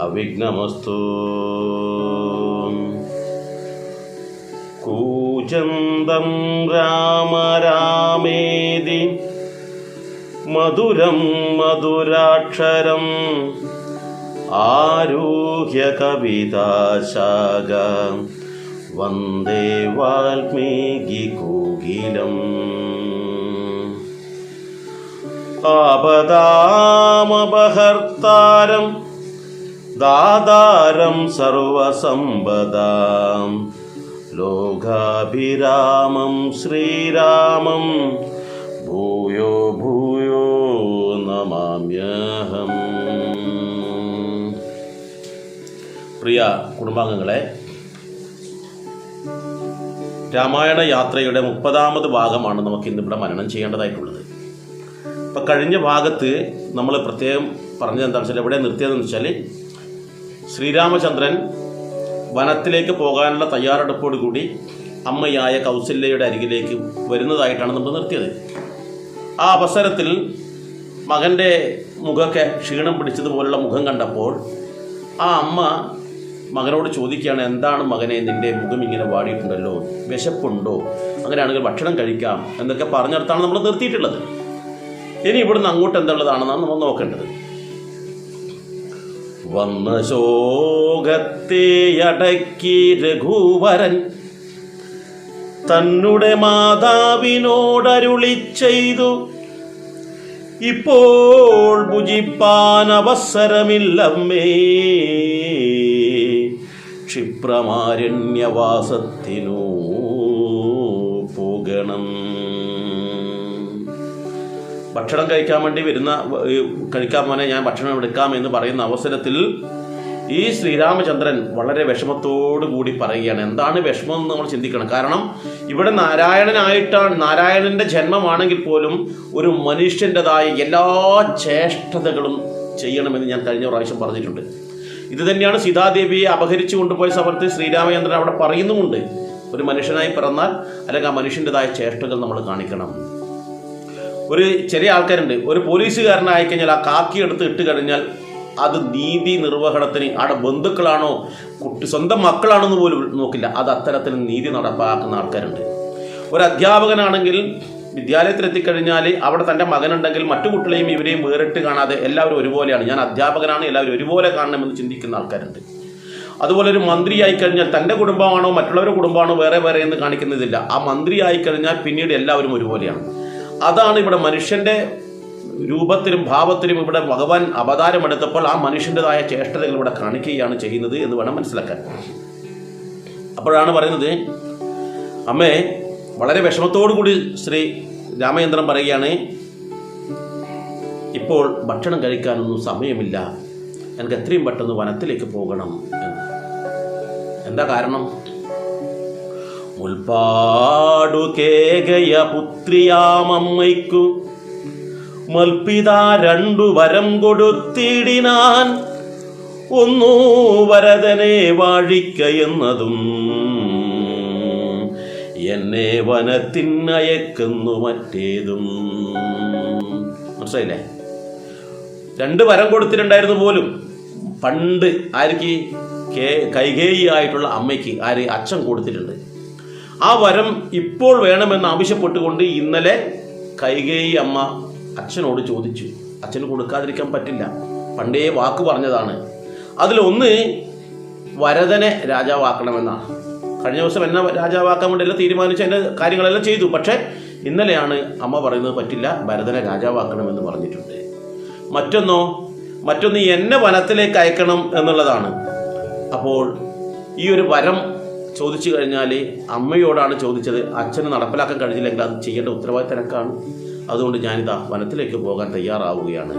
അവിഘ്നമസ്തു. കൂജന്തം രാമ രാമേതി മധുരം മധുരാക്ഷരം ആരുഹ്യ കവിതാശാഖ വന്ദേ വാൽമീകി കോകിലം. ആപദാമപഹർത്താരം ദാതാരം സർവസമ്പദാം ലോകാഭിരാമം ശ്രീരാമം ഭൂയോ ഭൂയോ നമാമ്യഹം. പ്രിയ കുടുംബാംഗങ്ങളെ, രാമായണ യാത്രയുടെ 30ാമത് ഭാഗമാണ് നമുക്ക് ഇന്നിവിടെ മനനം ചെയ്യേണ്ടതായിട്ടുള്ളത്. ഇപ്പം കഴിഞ്ഞ ഭാഗത്ത് നമ്മൾ പ്രത്യേകം പറഞ്ഞത് എന്താണെന്ന് വെച്ചാൽ, എവിടെ നിർത്തിയതെന്ന് വെച്ചാൽ, ശ്രീരാമചന്ദ്രൻ വനത്തിലേക്ക് പോകാനുള്ള തയ്യാറെടുപ്പോടുകൂടി അമ്മയായ കൗസല്യയുടെ അരികിലേക്ക് വരുന്നതായിട്ടാണ് നമ്മൾ നിർത്തിയത്. ആ അവസരത്തിൽ മകൻ്റെ മുഖമൊക്കെ ക്ഷീണം പിടിച്ചതുപോലുള്ള മുഖം കണ്ടപ്പോൾ ആ അമ്മ മകനോട് ചോദിക്കുകയാണ്, എന്താണ് മകനെ നിൻ്റെ മുഖം ഇങ്ങനെ വാടിയിട്ടുണ്ടല്ലോ, വിശപ്പുണ്ടോ, അങ്ങനെയാണെങ്കിൽ ഭക്ഷണം കഴിക്കാം എന്നൊക്കെ പറഞ്ഞിടത്താണ് നമ്മൾ നിർത്തിയിട്ടുള്ളത്. ഇനി ഇവിടുന്ന് അങ്ങോട്ട് എന്തുള്ളതാണെന്നാണ് നമ്മൾ നോക്കേണ്ടത്. വന്ന ശോകത്തെ അടക്കി രഘുവരൻ തന്നുടെ മാതാവിനോടരുളി ചെയ്തു, ഇപ്പോൾ ഭുജിപ്പാൻ അവസരമില്ലമ്മേ, ക്ഷിപ്രമാരണ്യവാസത്തിനു പോകണം. ഭക്ഷണം കഴിക്കാൻ വേണ്ടി കഴിക്കാൻ മോനെ, ഞാൻ ഭക്ഷണം എടുക്കാം എന്ന് പറയുന്ന അവസരത്തിൽ ഈ ശ്രീരാമചന്ദ്രൻ വളരെ വിഷമത്തോടു കൂടി പറയുകയാണ്. എന്താണ് വിഷമം എന്ന് നമ്മൾ ചിന്തിക്കണം. കാരണം ഇവിടെ നാരായണൻ്റെ ജന്മമാണെങ്കിൽ പോലും ഒരു മനുഷ്യൻ്റെതായ എല്ലാ ചേഷ്ടതകളും ചെയ്യണമെന്ന് ഞാൻ കഴിഞ്ഞ പ്രാവശ്യം പറഞ്ഞിട്ടുണ്ട്. ഇത് തന്നെയാണ് സീതാദേവിയെ അപഹരിച്ചു കൊണ്ടുപോയ സമയത്ത് ശ്രീരാമചന്ദ്രൻ അവിടെ പറയുന്നുമുണ്ട്. ഒരു മനുഷ്യനായി പിറന്നാൽ അല്ലെങ്കിൽ ആ മനുഷ്യൻ്റെതായ ചേഷ്ടകൾ നമ്മൾ കാണിക്കണം. ഒരു ചെറിയ ആൾക്കാരുണ്ട്, ഒരു പോലീസുകാരനായി കഴിഞ്ഞാൽ ആ കാക്കി എടുത്ത് ഇട്ട് കഴിഞ്ഞാൽ അത് നീതി നിർവഹണത്തിന് അവിടെ ബന്ധുക്കളാണോ സ്വന്തം മക്കളാണോ എന്ന് പോലും നോക്കില്ല. അത് അത്തരത്തിൽ നീതി നടപ്പാക്കുന്ന ആൾക്കാരുണ്ട്. ഒരു അധ്യാപകനാണെങ്കിൽ വിദ്യാലയത്തിലെത്തിക്കഴിഞ്ഞാൽ അവിടെ തൻ്റെ മകനുണ്ടെങ്കിൽ മറ്റു കുട്ടികളെയും ഇവരെയും വേറിട്ട് കാണാതെ എല്ലാവരും ഒരുപോലെയാണ്, ഞാൻ അധ്യാപകനാണ്, എല്ലാവരും ഒരുപോലെ കാണണമെന്ന് ചിന്തിക്കുന്ന ആൾക്കാരുണ്ട്. അതുപോലെ ഒരു മന്ത്രിയായി കഴിഞ്ഞാൽ തൻ്റെ കുടുംബമാണോ മറ്റുള്ളവരുടെ കുടുംബമാണോ വേറെ വേറെ എന്ന് കാണിക്കുന്നതില്ല. ആ മന്ത്രിയായി കഴിഞ്ഞാൽ പിന്നീട് എല്ലാവരും ഒരുപോലെയാണ്. അതാണ് ഇവിടെ മനുഷ്യൻ്റെ രൂപത്തിലും ഭാവത്തിലും ഇവിടെ ഭഗവാൻ അവതാരമെടുത്തപ്പോൾ ആ മനുഷ്യൻ്റെതായ ചേഷ്ടതകൾ ഇവിടെ കാണിക്കുകയാണ് ചെയ്യുന്നത് എന്ന് വേണം മനസ്സിലാക്കാൻ. അപ്പോഴാണ് പറയുന്നത്, അമ്മേ, വളരെ വിഷമത്തോടു കൂടി ശ്രീ രാമചന്ദ്രൻ പറയുകയാണ്, ഇപ്പോൾ ഭക്ഷണം കഴിക്കാനൊന്നും സമയമില്ല, എനിക്ക് എത്രയും പെട്ടെന്ന് വനത്തിലേക്ക് പോകണം എന്ന്. എന്താ കാരണം? മുൽപ്പാടു കേകയ പുത്രിയാമമ്മയ്ക്കു മൽപിത 2 വരം കൊടുത്തിടിനാൻ, ഒന്നു വരദനെ വാഴിക്കയെന്നതും എന്നെ വനത്തിനയക്കുന്നു മറ്റേതും. മനസ്സിലായില്ലേ? 2 വരം കൊടുത്തിട്ടുണ്ടായിരുന്നു പോലും പണ്ട്. ആർക്ക്? കൈകേയി ആയിട്ടുള്ള അമ്മയ്ക്ക് അച്ഛൻ കൊടുത്തിട്ടുണ്ട്. ആ വരം ഇപ്പോൾ വേണമെന്ന് ആവശ്യപ്പെട്ടുകൊണ്ട് ഇന്നലെ കൈകേയി അമ്മ അച്ഛനോട് ചോദിച്ചു. അച്ഛന് കൊടുക്കാതിരിക്കാൻ പറ്റില്ല, പണ്ടേ വാക്ക് പറഞ്ഞതാണ്. അതിലൊന്ന് വരദനെ രാജാവാക്കണമെന്നാണ്. കഴിഞ്ഞ ദിവസം എന്നെ രാജാവാക്കാൻ വേണ്ടി എല്ലാം തീരുമാനിച്ച് എൻ്റെ കാര്യങ്ങളെല്ലാം ചെയ്തു. പക്ഷേ ഇന്നലെയാണ് അമ്മ പറയുന്നത് പറ്റില്ല, ഭരതനെ രാജാവാക്കണമെന്ന് പറഞ്ഞിട്ടുണ്ട്. മറ്റൊന്ന് എന്നെ വനത്തിലേക്ക് അയക്കണം എന്നുള്ളതാണ്. അപ്പോൾ ഈ ഒരു വരം ചോദിച്ചു കഴിഞ്ഞാൽ അമ്മയോടാണ് ചോദിച്ചത്. അച്ഛന് നടപ്പിലാക്കാൻ കഴിഞ്ഞില്ലെങ്കിൽ അത് ചെയ്യേണ്ട ഉത്തരവാദിത്തം എനിക്കാണ്. അതുകൊണ്ട് ഞാനിതാ വനത്തിലേക്ക് പോകാൻ തയ്യാറാവുകയാണ്.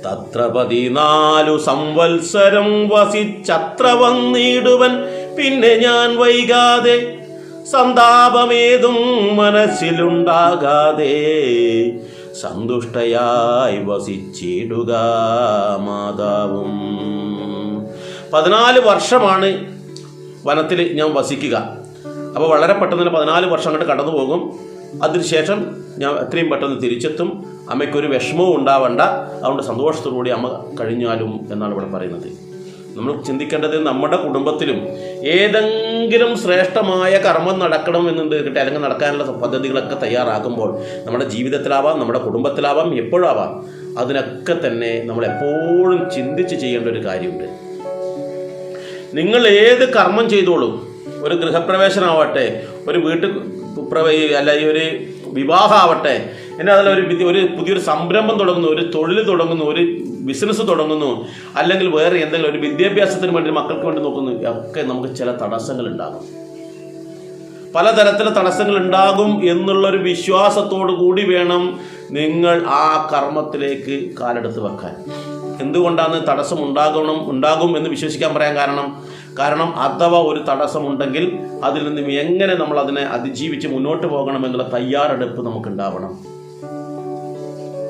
തത്ര 14 സംവത്സരം വസിച്ചത്ര വന്നിടുവൻ, പിന്നെ ഞാൻ വൈകാതെ സന്താപമേതും മനസ്സിലുണ്ടാകാതെ സന്തുഷ്ടയായി വസിച്ചിടുക മാതാവും. 14 വർഷമാണ് വനത്തിൽ ഞാൻ വസിക്കുക. അപ്പോൾ വളരെ പെട്ടെന്ന് 14 വർഷം അങ്ങോട്ട് കടന്നു പോകും. അതിനുശേഷം ഞാൻ എത്രയും പെട്ടെന്ന് തിരിച്ചെത്തും. അമ്മയ്ക്കൊരു വിഷമവും ഉണ്ടാവണ്ട, അതുകൊണ്ട് സന്തോഷത്തോടുകൂടി അമ്മ കഴിഞ്ഞാലും എന്നാണ് ഇവിടെ പറയുന്നത്. നമ്മൾ ചിന്തിക്കേണ്ടത് നമ്മുടെ കുടുംബത്തിലും ഏതെങ്കിലും ശ്രേഷ്ഠമായ കർമ്മം നടക്കണം എന്നുണ്ട് അല്ലെങ്കിൽ നടക്കാനുള്ള പദ്ധതികളൊക്കെ തയ്യാറാക്കുമ്പോൾ നമ്മുടെ ജീവിതത്തിലാവാം, നമ്മുടെ കുടുംബത്തിലാവാം, എപ്പോഴാവാം, അതിനൊക്കെ തന്നെ നമ്മൾ എപ്പോഴും ചിന്തിച്ച് ചെയ്യേണ്ട ഒരു കാര്യമുണ്ട്. നിങ്ങൾ ഏത് കർമ്മം ചെയ്തോളും, ഒരു ഗൃഹപ്രവേശനമാവട്ടെ, ഒരു അല്ല ഈ ഒരു വിവാഹമാവട്ടെ, പിന്നെ അതിൽ ഒരു പുതിയൊരു സംരംഭം തുടങ്ങുന്നു, ഒരു തൊഴിൽ തുടങ്ങുന്നു, ഒരു ബിസിനസ് തുടങ്ങുന്നു, അല്ലെങ്കിൽ വേറെ എന്തെങ്കിലും ഒരു വിദ്യാഭ്യാസത്തിന് വേണ്ടി മക്കൾക്ക് വേണ്ടി നോക്കുന്നു, ഒക്കെ നമുക്ക് ചില തടസ്സങ്ങൾ ഉണ്ടാകും. പലതരത്തിലെ തടസ്സങ്ങൾ ഉണ്ടാകും എന്നുള്ളൊരു വിശ്വാസത്തോടു കൂടി വേണം നിങ്ങൾ ആ കർമ്മത്തിലേക്ക് കാലെടുത്ത് വെക്കാൻ. എന്തുകൊണ്ടാണ് തടസ്സം ഉണ്ടാകും എന്ന് വിശ്വസിക്കാൻ പറയാൻ കാരണം അഥവാ ഒരു തടസ്സമുണ്ടെങ്കിൽ അതിൽ നിന്നും എങ്ങനെ നമ്മൾ അതിനെ അതിജീവിച്ച് മുന്നോട്ട് പോകണമെന്നുള്ള തയ്യാറെടുപ്പ് നമുക്കുണ്ടാവണം.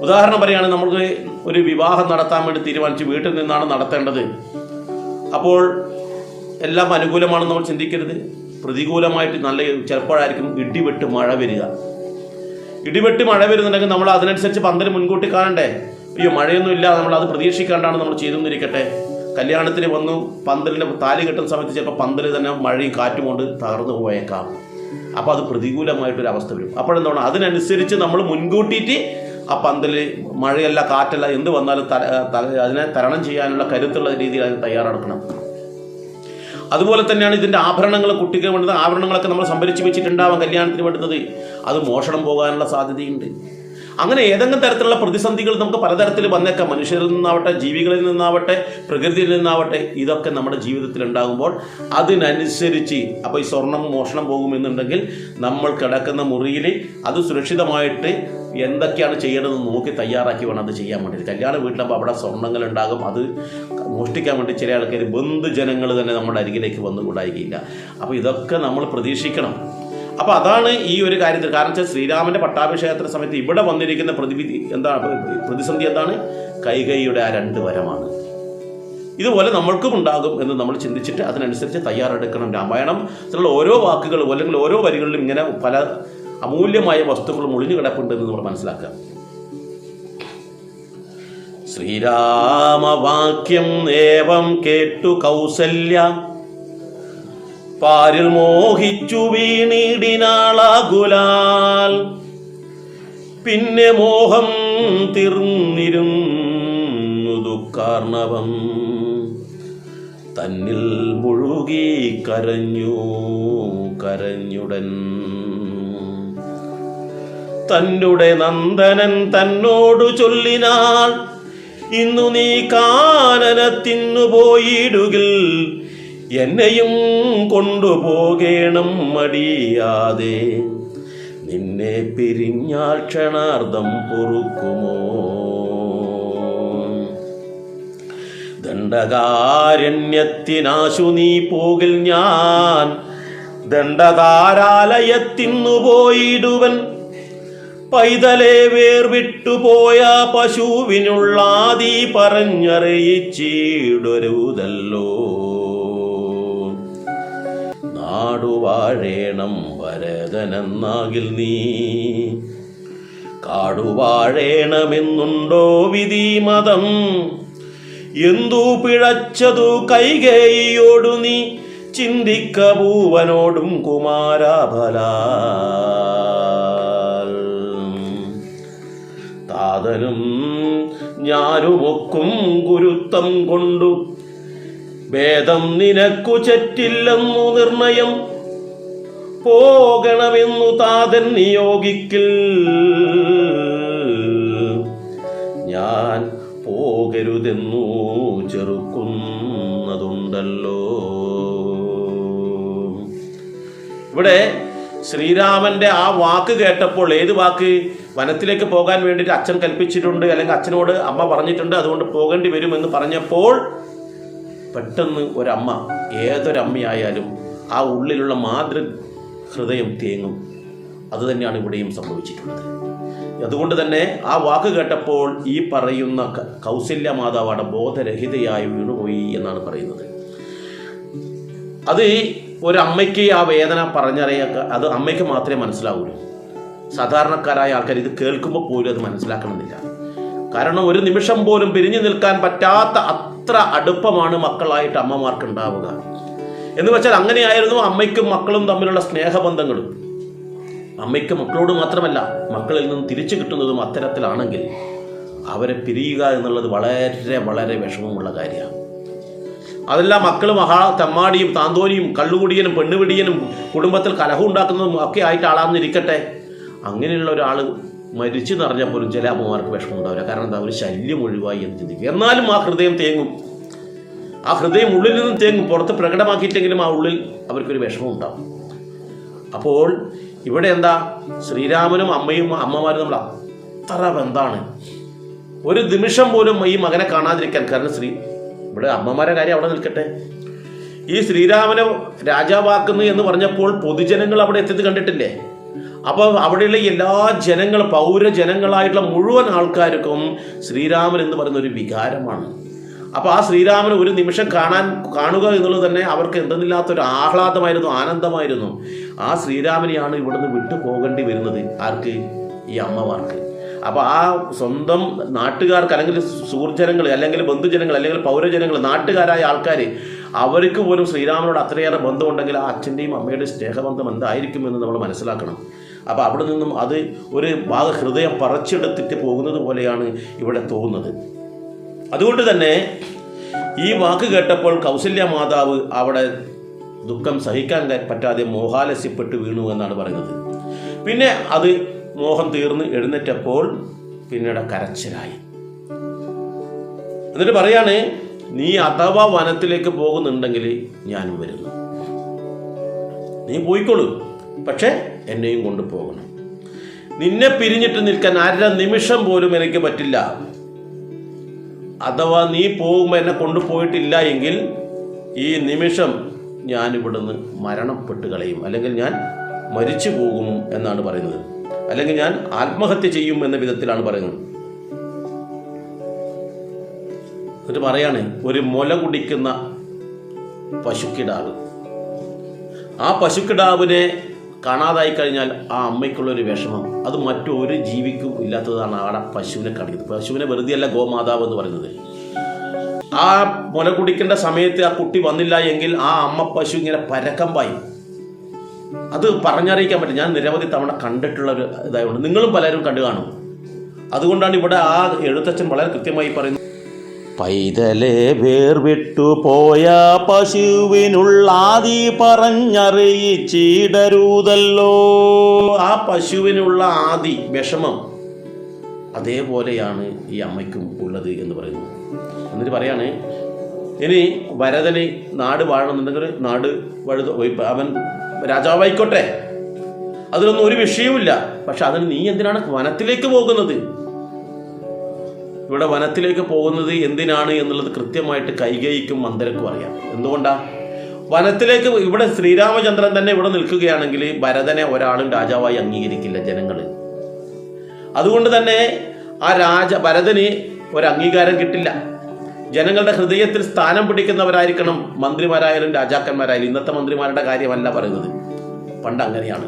ഉദാഹരണം പറയുകയാണെങ്കിൽ നമുക്ക് ഒരു വിവാഹം നടത്താൻ വേണ്ടി തീരുമാനിച്ച് വീട്ടിൽ നിന്നാണ് നടത്തേണ്ടത്. അപ്പോൾ എല്ലാം അനുകൂലമാണെന്ന് നമ്മൾ ചിന്തിക്കരുത്. പ്രതികൂലമായിട്ട് ചിലപ്പോഴായിരിക്കും ഇടിവെട്ട് മഴ വരിക. ഇടിവെട്ട് മഴ വരുന്നുണ്ടെങ്കിൽ നമ്മൾ അതിനനുസരിച്ച് പന്തൽ മുൻകൂട്ടി കാണണ്ടേ? അയ്യോ മഴയൊന്നും ഇല്ല, നമ്മൾ അത് പ്രതീക്ഷിക്കാണ്ടാണ് നമ്മൾ ചെയ്തെന്നിരിക്കട്ടെ, കല്യാണത്തിന് വന്നു പന്തലിന് താലി കെട്ടുന്ന സമയത്ത് ചിലപ്പോൾ പന്തൽ തന്നെ മഴയും കാറ്റും കൊണ്ട് തകർന്നു പോയേക്കാം. അപ്പോൾ അത് പ്രതികൂലമായിട്ടൊരു അവസ്ഥ വരും. അപ്പോഴെന്താണ്, അതിനനുസരിച്ച് നമ്മൾ മുൻകൂട്ടിയിട്ട് ആ പന്തൽ മഴയല്ല കാറ്റല്ല എന്ത് വന്നാലും അതിനെ തരണം ചെയ്യാനുള്ള കരുത്തുള്ള രീതിയിൽ അതിന് തയ്യാറെടുക്കണം. അതുപോലെ തന്നെയാണ് ഇതിൻ്റെ ആഭരണങ്ങൾ, കുട്ടിക്ക് വേണ്ടുന്ന ആഭരണങ്ങളൊക്കെ നമ്മൾ സംഭരിച്ച് വെച്ചിട്ടുണ്ടാവാം കല്യാണത്തിന് വേണ്ടുന്നത്, അത് മോഷണം പോകാനുള്ള സാധ്യതയുണ്ട്. അങ്ങനെ ഏതെങ്കിലും തരത്തിലുള്ള പ്രതിസന്ധികൾ നമുക്ക് പലതരത്തിൽ വന്നേക്കാം. മനുഷ്യരിൽ നിന്നാവട്ടെ, ജീവികളിൽ നിന്നാവട്ടെ, പ്രകൃതിയിൽ നിന്നാവട്ടെ, ഇതൊക്കെ നമ്മുടെ ജീവിതത്തിൽ ഉണ്ടാകുമ്പോൾ അതിനനുസരിച്ച് അപ്പോൾ ഈ സ്വർണം മോഷണം പോകുമെന്നുണ്ടെങ്കിൽ നമ്മൾ കിടക്കുന്ന മുറിയിൽ അത് സുരക്ഷിതമായിട്ട് എന്തൊക്കെയാണ് ചെയ്യേണ്ടതെന്ന് നോക്കി തയ്യാറാക്കി വേണം അത് ചെയ്യാൻ വേണ്ടി. കല്യാണ വീട്ടിലാകുമ്പോൾ അവിടെ സ്വർണ്ണങ്ങൾ ഉണ്ടാകും, അത് മോഷ്ടിക്കാൻ വേണ്ടി ചില ആൾക്കാർ ബന്ധുജനങ്ങൾ തന്നെ നമ്മുടെ അരികിലേക്ക് വന്നുകൂടായികയില്ല. അപ്പോൾ ഇതൊക്കെ നമ്മൾ പ്രതീക്ഷിക്കണം. അപ്പോൾ അതാണ് ഈ ഒരു കാര്യത്തിൽ. കാരണം വെച്ചാൽ ശ്രീരാമൻ്റെ പട്ടാഭിഷേകത്തിൻ്റെ സമയത്ത് ഇവിടെ വന്നിരിക്കുന്ന പ്രതിസന്ധി എന്താണ്? കൈകൈയുടെ ആ 2 വരമാണ്. ഇതുപോലെ നമ്മൾക്കും ഉണ്ടാകും എന്ന് നമ്മൾ ചിന്തിച്ചിട്ട് അതിനനുസരിച്ച് തയ്യാറെടുക്കണം. രാമായണത്തിലുള്ള ഓരോ വാക്കുകളും അല്ലെങ്കിൽ ഓരോ വരികളിലും ഇങ്ങനെ പല അമൂല്യമായ വസ്തുക്കളും ഒളിഞ്ഞു കിടപ്പുണ്ടെന്ന് നമ്മൾ മനസ്സിലാക്കുക. ശ്രീരാമവാക്യം ഏവം കേട്ടു കൗസല്യ പാരിൽ മോഹിച്ചു വീണിടിനാളാകുലാൽ പിന്നെ മോഹം തീർന്നിരുന്നു ദുഃഖാർണവം തന്നിൽ മുഴുകി കരഞ്ഞുടൻ തന്നുടെ നന്ദനൻ തന്നോടു ചൊല്ലിനാൾ ഇന്നു നീ കാനനത്തിന്നു പോയിടുകിൽ എന്നെയും കൊണ്ടുപോകേണം മടിയാതെ നിന്നെ പിരിഞ്ഞാൽ ക്ഷണാർദ്ധം പൊറുക്കുമോ ദണ്ഡകാരണ്യത്തിനാശു നീ പോകിൽ ഞാൻ ദണ്ഡകാരാലയത്തിന്നു പോയിടുവൻ പൈതലെ വേർവിട്ടുപോയ പശുവിനുള്ളാതി പറഞ്ഞറിയിച്ചിടരുതല്ലോ നാടുവാഴേണം വരദനെന്നാകിൽ നീ കാടുവാഴേണമെന്നുണ്ടോ വിധി മതം എന്തു പിഴച്ചതു കൈകേയിയോടു നീ ചിന്തിക്ക പൂവനോടും കുമാരഫല താതനും ഞാനുമൊക്കും ഗുരുത്വം കൊണ്ടു വേദം നിനക്കു ചറ്റില്ലെന്നു നിർണയം പോകണമെന്നു താതൻ നിയോഗിക്കിൽ ഞാൻ പോകരുതെന്നു ചെറുക്കുന്നതുണ്ടല്ലോ. ഇവിടെ ശ്രീരാമന്റെ ആ വാക്ക് കേട്ടപ്പോൾ, ഏത് വാക്ക്? വനത്തിലേക്ക് പോകാൻ വേണ്ടിയിട്ട് അച്ഛൻ കൽപ്പിച്ചിട്ടുണ്ട്, അല്ലെങ്കിൽ അച്ഛനോട് അമ്മ പറഞ്ഞിട്ടുണ്ട്, അതുകൊണ്ട് പോകേണ്ടി വരുമെന്ന് പറഞ്ഞപ്പോൾ പെട്ടെന്ന് ഒരമ്മ, ഏതൊരമ്മയായാലും ആ ഉള്ളിലുള്ള മാതൃഹൃദയം തേങ്ങും. അതുതന്നെയാണ് ഇവിടെയും സംഭവിച്ചിട്ടുള്ളത്. അതുകൊണ്ട് തന്നെ ആ വാക്ക് കേട്ടപ്പോൾ ഈ പറയുന്ന കൗസല്യ മാതാവാണ് ബോധരഹിതയായി വീണുപോയി എന്നാണ് പറയുന്നത്. അത് ഒരമ്മയ്ക്ക് ആ വേദന പറഞ്ഞറിയാൻ അത് അമ്മയ്ക്ക് മാത്രമേ മനസ്സിലാവുള്ളൂ. സാധാരണക്കാരായ ആൾക്കാർ ഇത് കേൾക്കുമ്പോൾ പോലും അത് മനസ്സിലാക്കണമെന്നില്ല. കാരണം ഒരു നിമിഷം പോലും പിരിഞ്ഞു നിൽക്കാൻ പറ്റാത്ത അത്ര അടുപ്പമാണ് മക്കളായിട്ട് അമ്മമാർക്ക് ഉണ്ടാവുക. എന്ന് വെച്ചാൽ അങ്ങനെയായിരുന്നു അമ്മയ്ക്കും മക്കളും തമ്മിലുള്ള സ്നേഹബന്ധങ്ങളും. അമ്മയ്ക്ക് മക്കളോട് മാത്രമല്ല, മക്കളിൽ നിന്നും തിരിച്ചു കിട്ടുന്നതും അത്തരത്തിലാണെങ്കിൽ അവരെ പിരിയുക എന്നുള്ളത് വളരെ വളരെ വിഷമമുള്ള കാര്യമാണ്. അതെല്ലാം മക്കൾ തെമ്മാടിയും താന്തോനിയും കള്ളുകുടിയനും പെണ്ണുപിടിയനും കുടുംബത്തിൽ കലഹം ഉണ്ടാക്കുന്നതും ഒക്കെ ആയിട്ട് ആളാന്നിരിക്കട്ടെ, അങ്ങനെയുള്ള ഒരാൾ മരിച്ചു നിറഞ്ഞാൽ പോലും ചില അമ്മമാർക്ക് വിഷമം ഉണ്ടാവില്ല. കാരണം എന്താ, ഒരു ശല്യം ഒഴിവായി എന്ന് ചിന്തിക്കും. എന്നാലും ആ ഹൃദയം തേങ്ങും. ആ ഹൃദയം ഉള്ളിൽ നിന്നും തേങ്ങും. പുറത്ത് പ്രകടമാക്കിയിട്ടെങ്കിലും ആ ഉള്ളിൽ അവർക്കൊരു വിഷമം ഉണ്ടാവും. അപ്പോൾ ഇവിടെ എന്താ, ശ്രീരാമനും അമ്മമാരും നമ്മൾ അത്ര ബന്ധാണ്. ഒരു നിമിഷം പോലും ഈ മകനെ കാണാതിരിക്കാൻ. കാരണം ഇവിടെ അമ്മമാരെ കാര്യം അവിടെ നിൽക്കട്ടെ, ഈ ശ്രീരാമനെ രാജാവാക്കുന്നു എന്ന് പറഞ്ഞപ്പോൾ പൊതുജനങ്ങൾ അവിടെ എത്തിയത് കണ്ടിട്ടില്ലേ? അപ്പോൾ അവിടെയുള്ള എല്ലാ ജനങ്ങളും, പൗരജനങ്ങളായിട്ടുള്ള മുഴുവൻ ആൾക്കാർക്കും ശ്രീരാമൻ എന്ന് പറയുന്ന ഒരു വികാരമാണ്. അപ്പോൾ ആ ശ്രീരാമനെ ഒരു നിമിഷം കാണുക എന്നുള്ളത് തന്നെ അവർക്ക് എന്തെന്നില്ലാത്തൊരു ആഹ്ലാദമായിരുന്നു, ആനന്ദമായിരുന്നു. ആ ശ്രീരാമനെയാണ് ഇവിടുന്ന് വിട്ടു പോകേണ്ടി വരുന്നത്. ആർക്ക്? ഈ അമ്മമാർക്ക്. അപ്പോൾ ആ സ്വന്തം നാട്ടുകാർക്ക്, അല്ലെങ്കിൽ സുഹൃജനങ്ങൾ, അല്ലെങ്കിൽ ബന്ധുജനങ്ങൾ, അല്ലെങ്കിൽ പൗരജനങ്ങൾ, നാട്ടുകാരായ ആൾക്കാർ, അവർക്ക് പോലും ശ്രീരാമനോട് അത്രയേറെ ബന്ധമുണ്ടെങ്കിൽ ആ അച്ഛൻ്റെയും അമ്മയുടെയും സ്നേഹബന്ധം എന്തായിരിക്കുമെന്ന് നമ്മൾ മനസ്സിലാക്കണം. അപ്പോൾ അവിടെ നിന്നും അത് ഒരു ഹൃദയം പറിച്ചെടുത്തിട്ട് പോകുന്നത് പോലെയാണ് ഇവിടെ തോന്നുന്നത്. അതുകൊണ്ട് തന്നെ ഈ വാക്ക് കേട്ടപ്പോൾ കൗസല്യ മാതാവ് അവിടെ ദുഃഖം സഹിക്കാൻ പറ്റാതെ മോഹാലസ്യപ്പെട്ട് വീണു എന്നാണ് പറയുന്നത്. പിന്നെ അത് മോഹം തീർന്ന് എഴുന്നേറ്റപ്പോൾ പിന്നീട് കരച്ചിലായി. എന്നിട്ട് പറയാണ്, നീ അഥവാ വനത്തിലേക്ക് പോകുന്നുണ്ടെങ്കിൽ ഞാനും വരുന്നു. നീ പോയിക്കോളൂ, പക്ഷെ എന്നെയും കൊണ്ടുപോകണം. നിന്നെ പിരിഞ്ഞിട്ട് നിൽക്കാൻ അര നിമിഷം പോലും എനിക്ക് പറ്റില്ല. അഥവാ നീ പോകുമ്പോൾ എന്നെ കൊണ്ടുപോയിട്ടില്ല എങ്കിൽ ഈ നിമിഷം ഞാൻ ഇവിടുന്ന് മരണപ്പെട്ട് കളയും, അല്ലെങ്കിൽ ഞാൻ മരിച്ചു പോകും എന്നാണ് പറയുന്നത്. അല്ലെങ്കിൽ ഞാൻ ആത്മഹത്യ ചെയ്യും എന്ന വിധത്തിലാണ് പറയുന്നത്. എന്നിട്ട് പറയാണ്, ഒരു മുല കുടിക്കുന്ന പശുക്കിടാവ്, ആ പശുക്കിടാവിനെ കാണാതായി കഴിഞ്ഞാൽ ആ അമ്മയ്ക്കുള്ളൊരു വിഷമം അത് മറ്റൊരു ജീവിക്കും ഇല്ലാത്തതാണ്. അവിടെ പശുവിനെ കാണിക്കുന്നത്. പശുവിനെ വെറുതെയല്ല ഗോമാതാവ് എന്ന് പറയുന്നത്. ആ മുല കുടിക്കേണ്ട സമയത്ത് ആ കുട്ടി വന്നില്ല എങ്കിൽ ആ അമ്മ പശു ഇങ്ങനെ പരക്കം പായും. അത് പറഞ്ഞറിയിക്കാൻ പറ്റും. ഞാൻ നിരവധി തവണ കണ്ടിട്ടുള്ള ഒരു ഇതായതുകൊണ്ട് നിങ്ങളും പലരും കണ്ടു കാണും. അതുകൊണ്ടാണ് ഇവിടെ ആ എഴുത്തച്ഛൻ വളരെ കൃത്യമായി പറയുന്നത്, പൈതലെ വേർവിട്ടു പോയ പശുവിനുള്ളാദി പറഞ്ഞറിയിച്ചിടരുതല്ലോ. ആ പശുവിനുള്ള ആദി വിഷമം അതേപോലെയാണ് ഈ അമ്മയ്ക്കും ഉള്ളത് എന്ന് പറയുന്നു. എന്നിട്ട് പറയാണ്, ഇനി ഭരതന് നാട് വാഴണമെന്നുണ്ടെങ്കിൽ നാട് അവൻ രാജാവായിക്കോട്ടെ, അതിലൊന്നും ഒരു വിഷയവുമില്ല. പക്ഷെ അതിന് നീ എന്തിനാണ് വനത്തിലേക്ക് പോകുന്നത്? ഇവിടെ വനത്തിലേക്ക് പോകുന്നത് എന്തിനാണ് എന്നുള്ളത് കൃത്യമായിട്ട് കൈകേയിക്കും മന്ദരക്കും അറിയാം. എന്തുകൊണ്ടാണ് വനത്തിലേക്ക്? ഇവിടെ ശ്രീരാമചന്ദ്രൻ തന്നെ ഇവിടെ നിൽക്കുകയാണെങ്കിൽ ഭരതനെ ഒരാളും രാജാവായി അംഗീകരിക്കില്ല ജനങ്ങൾ. അതുകൊണ്ട് തന്നെ ആ ഭരതന് ഒരു അംഗീകാരം കിട്ടില്ല. ജനങ്ങളുടെ ഹൃദയത്തിൽ സ്ഥാനം പിടിക്കുന്നവരായിരിക്കണം മന്ത്രിമാരായാലും രാജാക്കന്മാരായാലും. ഇന്നത്തെ മന്ത്രിമാരുടെ കാര്യമല്ല പറയുന്നത്, പണ്ട് അങ്ങനെയാണ്.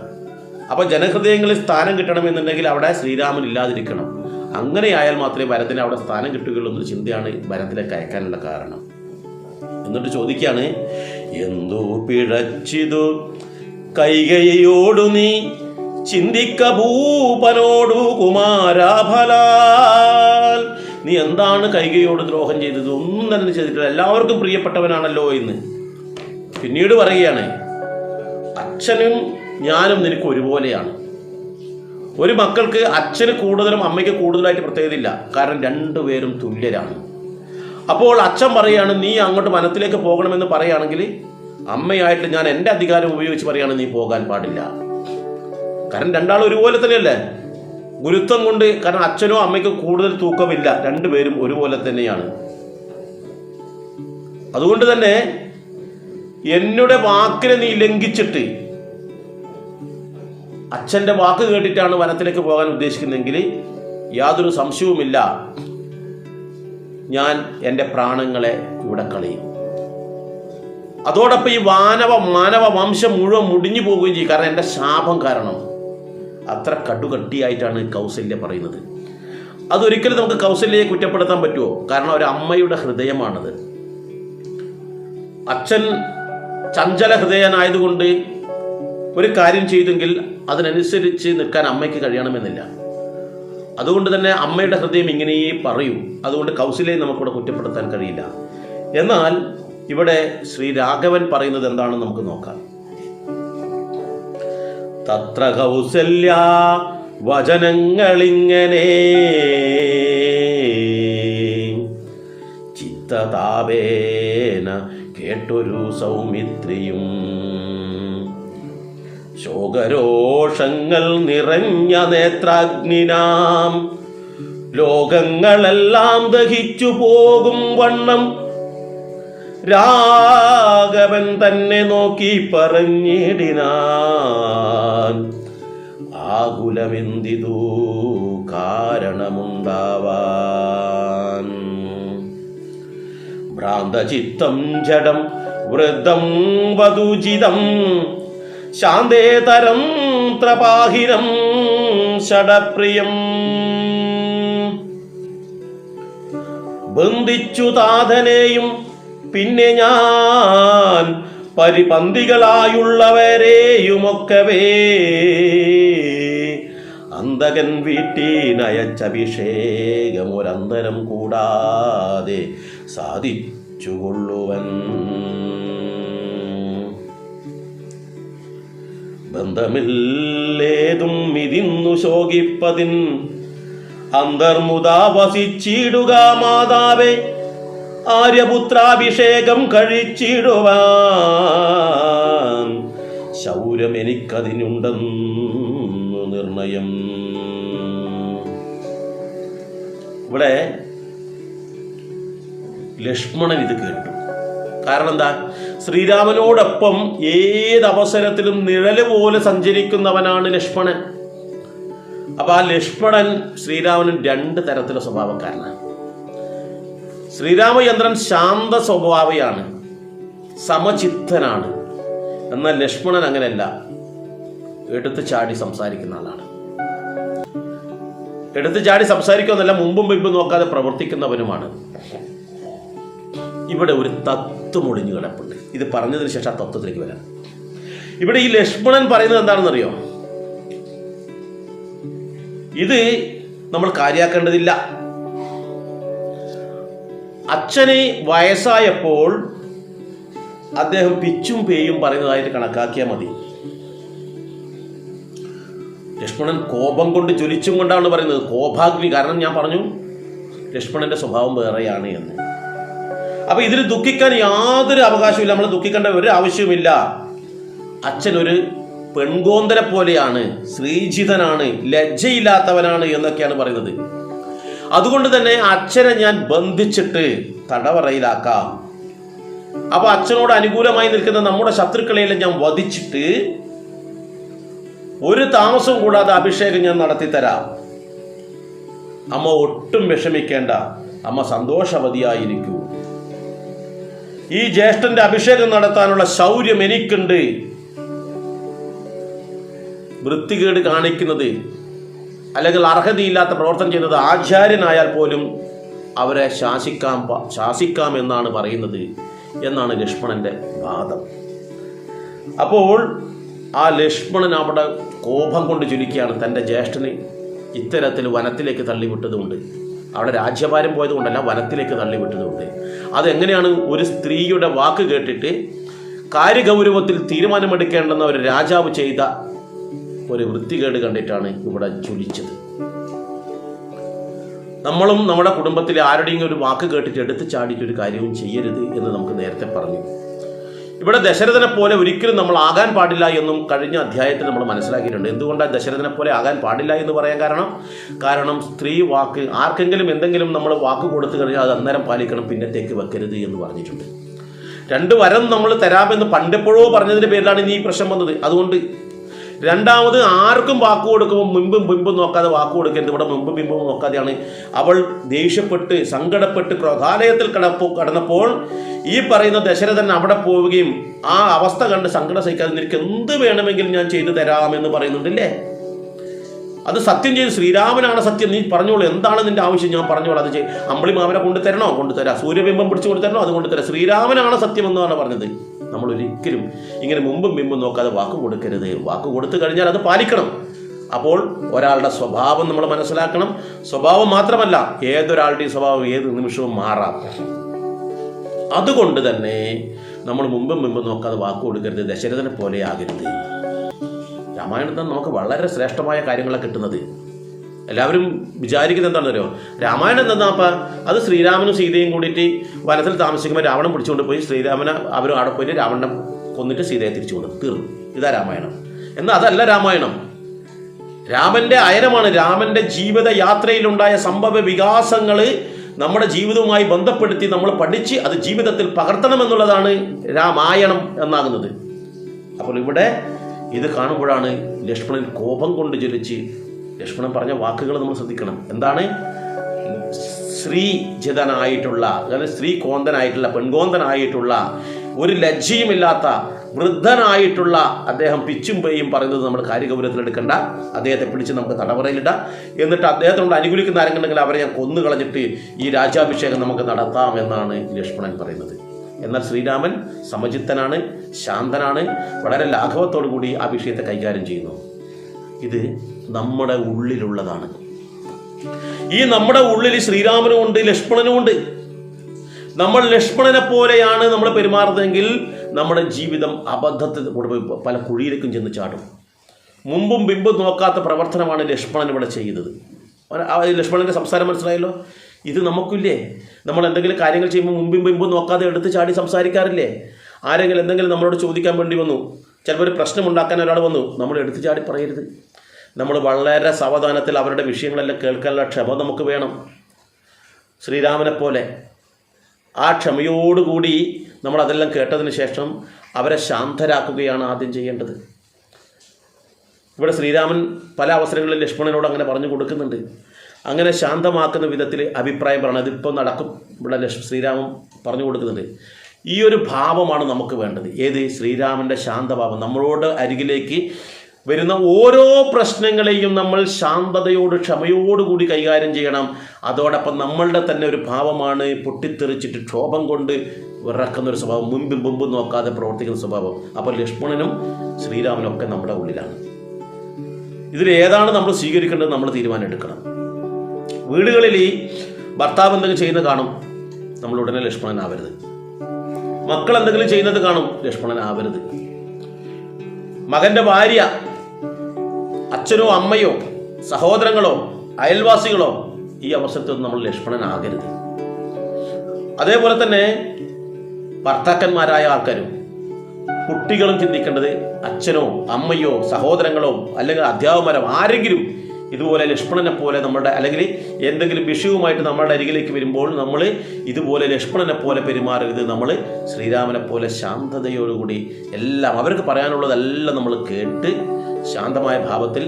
അപ്പോൾ ജനഹൃദയങ്ങളിൽ സ്ഥാനം കിട്ടണമെന്നുണ്ടെങ്കിൽ അവിടെ ശ്രീരാമൻ ഇല്ലാതിരിക്കണം. അങ്ങനെയായാൽ മാത്രമേ ഭരതന് അവിടെ സ്ഥാനം കിട്ടുകയുള്ളൂ എന്നൊരു ചിന്തയാണ് ഭരതത്തിലേക്ക് അയക്കാനുള്ള കാരണം. എന്നിട്ട് ചോദിക്കുകയാണ്, എന്തോ പിഴച്ചിതു കൈകയോടു നീ ചിന്തിക്ക ഭൂപനോടു കുമാരാഫലാൽ. നീ എന്താണ് കൈകയോട് ദ്രോഹം ചെയ്തത്? ഒന്നും തന്നെ ചെയ്തിട്ടില്ല. എല്ലാവർക്കും പ്രിയപ്പെട്ടവനാണല്ലോ എന്ന്. പിന്നീട് പറയുകയാണ്, അച്ഛനും ഞാനും നിനക്ക് ഒരുപോലെയാണ്. ഒരു മക്കൾക്ക് അച്ഛന് കൂടുതലും അമ്മയ്ക്ക് കൂടുതലായിട്ട് പ്രത്യേകതയില്ല. കാരണം രണ്ടുപേരും തുല്യരാണ്. അപ്പോൾ അച്ഛൻ പറയുകയാണ്, നീ അങ്ങോട്ട് വനത്തിലേക്ക് പോകണമെന്ന് പറയുകയാണെങ്കിൽ അമ്മയായിട്ട് ഞാൻ എൻ്റെ അധികാരം ഉപയോഗിച്ച് പറയുകയാണ്, നീ പോകാൻ പാടില്ല. കാരണം രണ്ടാളും ഒരുപോലെ തന്നെയല്ലേ, ഗുരുത്വം കൊണ്ട്. കാരണം അച്ഛനോ അമ്മയ്ക്കോ കൂടുതൽ തൂക്കമില്ല, രണ്ടുപേരും ഒരുപോലെ തന്നെയാണ്. അതുകൊണ്ട് തന്നെ എന്നുടെ വാക്കിനെ നീ ലംഘിച്ചിട്ട് അച്ഛൻ്റെ വാക്ക് കേട്ടിട്ടാണ് വനത്തിലേക്ക് പോകാൻ ഉദ്ദേശിക്കുന്നതെങ്കിൽ യാതൊരു സംശയവുമില്ല, ഞാൻ എൻ്റെ പ്രാണങ്ങളെ ഇവിടെ കളയും. അതോടൊപ്പം ഈ മാനവ വംശം മുഴുവൻ മുടിഞ്ഞു പോവുകയും ചെയ്യും. കാരണം എൻ്റെ ശാപം കാരണം. അത്ര കടുകട്ടിയായിട്ടാണ് കൗസല്യ പറയുന്നത്. അതൊരിക്കലും നമുക്ക് കൗസല്യയെ കുറ്റപ്പെടുത്താൻ പറ്റുമോ? കാരണം ഒരു അമ്മയുടെ ഹൃദയമാണത്. അച്ഛൻ ചഞ്ചല ഹൃദയനായതുകൊണ്ട് ഒരു കാര്യം ചെയ്തെങ്കിൽ അതിനനുസരിച്ച് നിൽക്കാൻ അമ്മയ്ക്ക് കഴിയണമെന്നില്ല. അതുകൊണ്ട് തന്നെ അമ്മയുടെ ഹൃദയം ഇങ്ങനെയേ പറയൂ. അതുകൊണ്ട് കൗസല്യയെ നമുക്കിവിടെ കുറ്റപ്പെടുത്താൻ കഴിയില്ല. എന്നാൽ ഇവിടെ ശ്രീ രാഘവൻ പറയുന്നത് എന്താണെന്ന് നമുക്ക് നോക്കാം. തത്ര കൗസല്യ വചനങ്ങളിങ്ങനെ ചിത്തതാപേന കേട്ടൊരു സൗമിത്രിയും ശോകരോഷങ്ങൾ നിറഞ്ഞ നേത്രാഗ്നിനാം ലോകങ്ങളെല്ലാം ദഹിച്ചു പോകും വണ്ണം രാഘവൻ തന്നെ നോക്കി പറഞ്ഞിടിനാൻ, ആകുലമെന്തിതു കാരണമുണ്ടാവാൻ. ഭ്രാന്തചിത്തം ജഡം വൃദ്ധം വധുജിതം ശാന്തേതരം ത്രപാഹിരം ഷഡപ്രിയം. ബന്ധിച്ചു താതനെയും പിന്നെ ഞാൻ പരിപന്തികളായുള്ളവരെയുമൊക്കവേ അന്തകൻ വീട്ടിനയച്ചഭിഷേകം ഒരന്തരം കൂടാതെ സാധിച്ചുകൊള്ളുവൻ. ബന്ധമില്ലേതും ഇതിന്നു ശോകിപ്പതിൻ അന്തർമുദാ വസിച്ചിടുക മാതാവേ, ആര്യപുത്രാഭിഷേകം കഴിച്ചിടുവാൻ ശൗര്യം എനിക്കതിനുണ്ടെന്നു നിർണയം. ഇവിടെ ലക്ഷ്മണൻ ഇത് കേട്ടു. കാരണം എന്താ? ശ്രീരാമനോടൊപ്പം ഏതവസരത്തിലും നിഴല് പോലെ സഞ്ചരിക്കുന്നവനാണ് ലക്ഷ്മണൻ. അപ്പൊ ആ ലക്ഷ്മണൻ ശ്രീരാമനും രണ്ട് തരത്തിലുള്ള സ്വഭാവക്കാരനാണ്. ശ്രീരാമചന്ദ്രൻ ശാന്ത സ്വഭാവിയാണ്, സമചിത്തനാണ്. എന്നാൽ ലക്ഷ്മണൻ അങ്ങനെയല്ല, എടുത്തു ചാടി സംസാരിക്കുന്ന ആളാണ്. എടുത്തു ചാടി സംസാരിക്കുന്നതല്ല, മുമ്പും മുമ്പും നോക്കാതെ പ്രവർത്തിക്കുന്നവനുമാണ്. ഇവിടെ ഒരു തത്വം ഒളിഞ്ഞു കിടപ്പുണ്ട്. ഇത് പറഞ്ഞതിന് ശേഷം ആ തത്വത്തിലേക്ക് വരാം. ഇവിടെ ഈ ലക്ഷ്മണൻ പറയുന്നത് എന്താണെന്നറിയോ? ഇത് നമ്മൾ കാര്യാക്കേണ്ടതില്ല. അച്ഛന് വയസ്സായപ്പോൾ അദ്ദേഹം പിച്ചും പേയും പറയുന്നതായിട്ട് കണക്കാക്കിയാൽ മതി. ലക്ഷ്മണൻ കോപം കൊണ്ട് ജ്വലിച്ചും കൊണ്ടാണ് പറയുന്നത്, കോപാഗ്നി. കാരണം ഞാൻ പറഞ്ഞു ലക്ഷ്മണന്റെ സ്വഭാവം വേറെയാണ് എന്ന്. അപ്പൊ ഇതിൽ ദുഃഖിക്കാൻ യാതൊരു അവകാശമില്ല, നമ്മൾ ദുഃഖിക്കേണ്ട ഒരു ആവശ്യവുമില്ല. അച്ഛൻ ഒരു പെൺകോന്തരെ പോലെയാണ്, ശ്രീജിതനാണ്, ലജ്ജയില്ലാത്തവനാണ് എന്നൊക്കെയാണ് പറയുന്നത്. അതുകൊണ്ട് തന്നെ അച്ഛനെ ഞാൻ ബന്ധിച്ചിട്ട് തടവറയിലാക്കാം. അപ്പൊ അച്ഛനോട് അനുകൂലമായി നിൽക്കുന്ന നമ്മുടെ ശത്രുക്കളെയെല്ലാം ഞാൻ വധിച്ചിട്ട് ഒരു താമസവും കൂടാതെ അഭിഷേകം ഞാൻ നടത്തിത്തരാം. അമ്മ ഒട്ടും വിഷമിക്കേണ്ട, അമ്മ സന്തോഷവതിയായിരിക്കൂ. ഈ ജ്യേഷ്ഠന്റെ അഭിഷേകം നടത്താനുള്ള ശൗര്യം എനിക്കുണ്ട്. വൃത്തികേട് കാണിക്കുന്നത് അല്ലെങ്കിൽ അർഹതയില്ലാത്ത പ്രവർത്തനം ചെയ്യുന്നത് ആചാര്യനായാൽ പോലും അവരെ ശാസിക്കാം എന്നാണ് പറയുന്നത് എന്നാണ് ലക്ഷ്മണന്റെ വാദം. അപ്പോൾ ആ ലക്ഷ്മണൻ അവിടെ കോപം കൊണ്ട് ജ്വലിക്കുകയാണ്. തൻ്റെ ജ്യേഷ്ഠന് ഇത്തരത്തിൽ വനത്തിലേക്ക് തള്ളിവിട്ടതുകൊണ്ട്, അവിടെ രാജ്യഭാരം പോയതുകൊണ്ടല്ല, വനത്തിലേക്ക് തള്ളിവിട്ടതുകൊണ്ട്. അതെങ്ങനെയാണ്? ഒരു സ്ത്രീയുടെ വാക്ക് കേട്ടിട്ട് കാര്യഗൗരവത്തിൽ തീരുമാനമെടുക്കേണ്ടെന്ന ഒരു രാജാവ് ചെയ്ത ഒരു വൃത്തികേട് കണ്ടിട്ടാണ് ഇവിടെ ജ്വലിച്ചത്. നമ്മളും നമ്മുടെ കുടുംബത്തിലെ ആരുടെയും ഒരു വാക്ക് കേട്ടിട്ട് എടുത്തു ചാടിയിട്ടൊരു കാര്യവും ചെയ്യരുത് എന്ന് നമുക്ക് നേരത്തെ പറഞ്ഞു. ഇവിടെ ദശരഥനെ പോലെ ഒരിക്കലും നമ്മൾ ആകാൻ പാടില്ല എന്നും കഴിഞ്ഞ അധ്യായത്തിൽ നമ്മൾ മനസ്സിലാക്കിയിട്ടുണ്ട്. എന്തുകൊണ്ടാണ് ദശരഥനെ പോലെ ആകാൻ പാടില്ല എന്ന് പറയാൻ കാരണം സ്ത്രീ വാക്ക്, ആർക്കെങ്കിലും എന്തെങ്കിലും നമ്മൾ വാക്ക് കൊടുത്തു കഴിഞ്ഞാൽ അത് അന്നേരം പാലിക്കണം, പിന്നത്തേക്ക് വെക്കരുത് എന്ന് പറഞ്ഞിട്ടുണ്ട്. 2 വരം നമ്മൾ തരാമെന്ന് പണ്ടെപ്പോഴോ പറഞ്ഞതിൻ്റെ പേരിലാണ് ഇനി ഈ പ്രശ്നം വന്നത്. അതുകൊണ്ട് രണ്ടാമത് ആർക്കും വാക്ക് കൊടുക്കുമ്പോൾ മുമ്പും നോക്കാതെ വാക്ക് കൊടുക്കരുത്. ഇവിടെ മുമ്പും നോക്കാതെയാണ്. അവൾ ദേഷ്യപ്പെട്ട് സങ്കടപ്പെട്ട് ക്രോധാലയത്തിൽ കടന്നപ്പോൾ ഈ പറയുന്ന ദശരഥൻ അവിടെ പോവുകയും ആ അവസ്ഥ കണ്ട് സങ്കടം സഹിക്കാതെ നിനക്ക് എന്ത് വേണമെങ്കിലും ഞാൻ ചെയ്തു തരാമെന്ന് പറയുന്നുണ്ടല്ലേ. അത് സത്യം ചെയ്ത് ശ്രീരാമനാണ് സത്യം, നീ പറഞ്ഞോളൂ, എന്താണ് നിന്റെ ആവശ്യം, ഞാൻ പറഞ്ഞോളൂ, അത് അമ്പിളി മാമനെ കൊണ്ടുതരണോ, കൊണ്ടുതരാം, സൂര്യബിംബം പിടിച്ചു കൊണ്ടുതരണോ, അത് കൊണ്ടുതരാം, ശ്രീരാമനാണ് സത്യം എന്നാണ് പറഞ്ഞത്. നമ്മൾ ഒരിക്കലും ഇങ്ങനെ മുമ്പും പിമ്പും നോക്കാതെ വാക്ക് കൊടുക്കരുത്. വാക്ക് കൊടുത്തു കഴിഞ്ഞാൽ അത് പാലിക്കണം. അപ്പോൾ ഒരാളുടെ സ്വഭാവം നമ്മൾ മനസ്സിലാക്കണം. സ്വഭാവം മാത്രമല്ല, ഏതൊരാളുടെയും സ്വഭാവം ഏത് നിമിഷവും മാറാം. അതുകൊണ്ട് തന്നെ നമ്മൾ മുമ്പും നോക്കാതെ വാക്ക് കൊടുക്കരുത്. ദശരഥനെ പോലെ ആകരുത്. രാമായണത്തിൽ നമുക്ക് വളരെ ശ്രേഷ്ഠമായ കാര്യങ്ങളാണ് കിട്ടുന്നത്. എല്ലാവരും വിചാരിക്കുന്നത് എന്താണെന്നറിയോ, രാമായണം എന്താപ്പം, അത് ശ്രീരാമനും സീതയും കൂടിയിട്ട് വനത്തിൽ താമസിക്കുമ്പോൾ രാവണൻ പിടിച്ചുകൊണ്ട് പോയി ശ്രീരാമനെ അവരും അവിടെ പോയിട്ട് രാവണനെ കൊന്നിട്ട് സീതയെ തിരിച്ചു കൊണ്ടു, തീർന്നു. ഇതാ രാമായണം. എന്നാൽ അതല്ല രാമായണം. രാമന്റെ അയനമാണ്. രാമന്റെ ജീവിത യാത്രയിലുണ്ടായ സംഭവ വികാസങ്ങൾ നമ്മുടെ ജീവിതവുമായി ബന്ധപ്പെടുത്തി നമ്മൾ പഠിച്ച് അത് ജീവിതത്തിൽ പകർത്തണമെന്നുള്ളതാണ് രാമായണം എന്നാകുന്നത്. അപ്പോൾ ഇവിടെ ഇത് കാണുമ്പോഴാണ് ലക്ഷ്മണൻ കോപം കൊണ്ട് ജ്വലിച്ച് ലക്ഷ്മണൻ പറഞ്ഞ വാക്കുകൾ നമ്മൾ ശ്രദ്ധിക്കണം. എന്താണ്? സ്ത്രീജിതനായിട്ടുള്ള, അതായത് സ്ത്രീ കോന്തനായിട്ടുള്ള, പെൺകോന്തനായിട്ടുള്ള, ഒരു ലജ്ജയുമില്ലാത്ത വൃദ്ധനായിട്ടുള്ള അദ്ദേഹം പിച്ചും പേയും പറയുന്നത് നമ്മൾ കാര്യഗൗരവത്തിലെടുക്കണ്ട. അദ്ദേഹത്തെ പിടിച്ച് നമുക്ക് തടവറയിലിടാം. എന്നിട്ട് അദ്ദേഹത്തിനോട് അനുകൂലിക്കുന്ന ആരെങ്കിലും അവരെ ഞാൻ കൊന്നു കളഞ്ഞിട്ട് ഈ രാജ്യാഭിഷേകം നമുക്ക് നടത്താം എന്നാണ് ലക്ഷ്മണൻ പറയുന്നത്. എന്നാൽ ശ്രീരാമൻ സമചിത്തനാണ്, ശാന്തനാണ്, വളരെ ലാഘവത്തോടു കൂടി ആ വിഷയത്തെ കൈകാര്യം ചെയ്യുന്നു. ഇത് നമ്മുടെ ഉള്ളിലുള്ളതാണ്. ഈ നമ്മുടെ ഉള്ളിൽ ശ്രീരാമനും ഉണ്ട്, ലക്ഷ്മണനും ഉണ്ട്. നമ്മൾ ലക്ഷ്മണനെ പോലെയാണ് നമ്മൾ പെരുമാറുന്നതെങ്കിൽ നമ്മുടെ ജീവിതം അബദ്ധത്തിൽ കൊണ്ടുപോയി പല കുഴിയിലേക്കും ചെന്ന് ചാടും. മുമ്പും പിമ്പും നോക്കാത്ത പ്രവർത്തനമാണ് ലക്ഷ്മണൻ ഇവിടെ ചെയ്തത്. ലക്ഷ്മണൻ്റെ സംസാരം മനസ്സിലായല്ലോ. ഇത് നമുക്കില്ലേ? നമ്മൾ എന്തെങ്കിലും കാര്യങ്ങൾ ചെയ്യുമ്പോൾ മുമ്പും പിമ്പും നോക്കാതെ എടുത്ത് ചാടി സംസാരിക്കാറില്ലേ? ആരെങ്കിലും എന്തെങ്കിലും നമ്മളോട് ചോദിക്കാൻ വേണ്ടി വന്നു, ചിലപ്പോൾ ഒരു പ്രശ്നം ഉണ്ടാക്കാൻ ഒരാൾ വന്നു, നമ്മൾ എടുത്ത് ചാടി പറയരുത്. നമ്മൾ വളരെ സാവധാനത്തിൽ അവരുടെ വിഷയങ്ങളെല്ലാം കേൾക്കാനുള്ള ക്ഷമ നമുക്ക് വേണം. ശ്രീരാമനെ പോലെ ആ ക്ഷമയോടുകൂടി നമ്മൾ അതെല്ലാം കേട്ടതിന് ശേഷം അവരെ ശാന്തരാക്കുകയാണ് ആദ്യം ചെയ്യേണ്ടത്. ഇവിടെ ശ്രീരാമൻ പല അവസരങ്ങളിൽ ലക്ഷ്മണനോട് അങ്ങനെ പറഞ്ഞു കൊടുക്കുന്നുണ്ട്. അങ്ങനെ ശാന്തമാക്കുന്ന വിധത്തിൽ അഭിപ്രായം പറയണം. അതിപ്പോൾ നടക്കും. ഇവിടെ ശ്രീരാമൻ പറഞ്ഞു കൊടുക്കുന്നുണ്ട്. ഈ ഒരു ഭാവമാണ് നമുക്ക് വേണ്ടത്. ഏത്? ശ്രീരാമൻ്റെ ശാന്തഭാവം. നമ്മളോട് അരികിലേക്ക് വരുന്ന ഓരോ പ്രശ്നങ്ങളെയും നമ്മൾ ശാന്തതയോട് ക്ഷമയോടുകൂടി കൈകാര്യം ചെയ്യണം. അതോടൊപ്പം നമ്മളുടെ തന്നെ ഒരു ഭാവമാണ് പൊട്ടിത്തെറിച്ചിട്ട് ക്ഷോഭം കൊണ്ട് വിറക്കുന്ന ഒരു സ്വഭാവം, മുമ്പും നോക്കാതെ പ്രവർത്തിക്കുന്ന സ്വഭാവം. അപ്പോൾ ലക്ഷ്മണനും ശ്രീരാമനും ഒക്കെ നമ്മുടെ ഉള്ളിലാണ്. ഇതിലേതാണ് നമ്മൾ സ്വീകരിക്കേണ്ടത് നമ്മൾ തീരുമാനം എടുക്കണം. വീടുകളിൽ ഈ ഭർത്താവ് എന്തെങ്കിലും ചെയ്യുന്നത് കാണും, നമ്മൾ ഉടനെ ലക്ഷ്മണനാവരുത്. മക്കൾ എന്തെങ്കിലും ചെയ്യുന്നത് കാണും, ലക്ഷ്മണനാവരുത്. മകൻ്റെ ഭാര്യ, അച്ഛനോ അമ്മയോ സഹോദരങ്ങളോ അയൽവാസികളോ ഈ അവസരത്തിൽ നമ്മൾ ലക്ഷ്മണനാകരുത്. അതേപോലെ തന്നെ ഭർത്താക്കന്മാരായ ആൾക്കാരും കുട്ടികളും ചിന്തിക്കേണ്ടത് അച്ഛനോ അമ്മയോ സഹോദരങ്ങളോ അല്ലെങ്കിൽ അധ്യാപകന്മാരോ ആരെങ്കിലും ഇതുപോലെ ലക്ഷ്മണനെ പോലെ നമ്മുടെ അല്ലെങ്കിൽ എന്തെങ്കിലും വിഷയവുമായിട്ട് നമ്മളുടെ അരികിലേക്ക് വരുമ്പോൾ നമ്മൾ ഇതുപോലെ ലക്ഷ്മണനെ പോലെ പെരുമാറരുത്. നമ്മൾ ശ്രീരാമനെ പോലെ ശാന്തതയോടുകൂടി എല്ലാം അവർക്ക് പറയാനുള്ളതെല്ലാം നമ്മൾ കേട്ട് ശാന്തമായ ഭാവത്തിൽ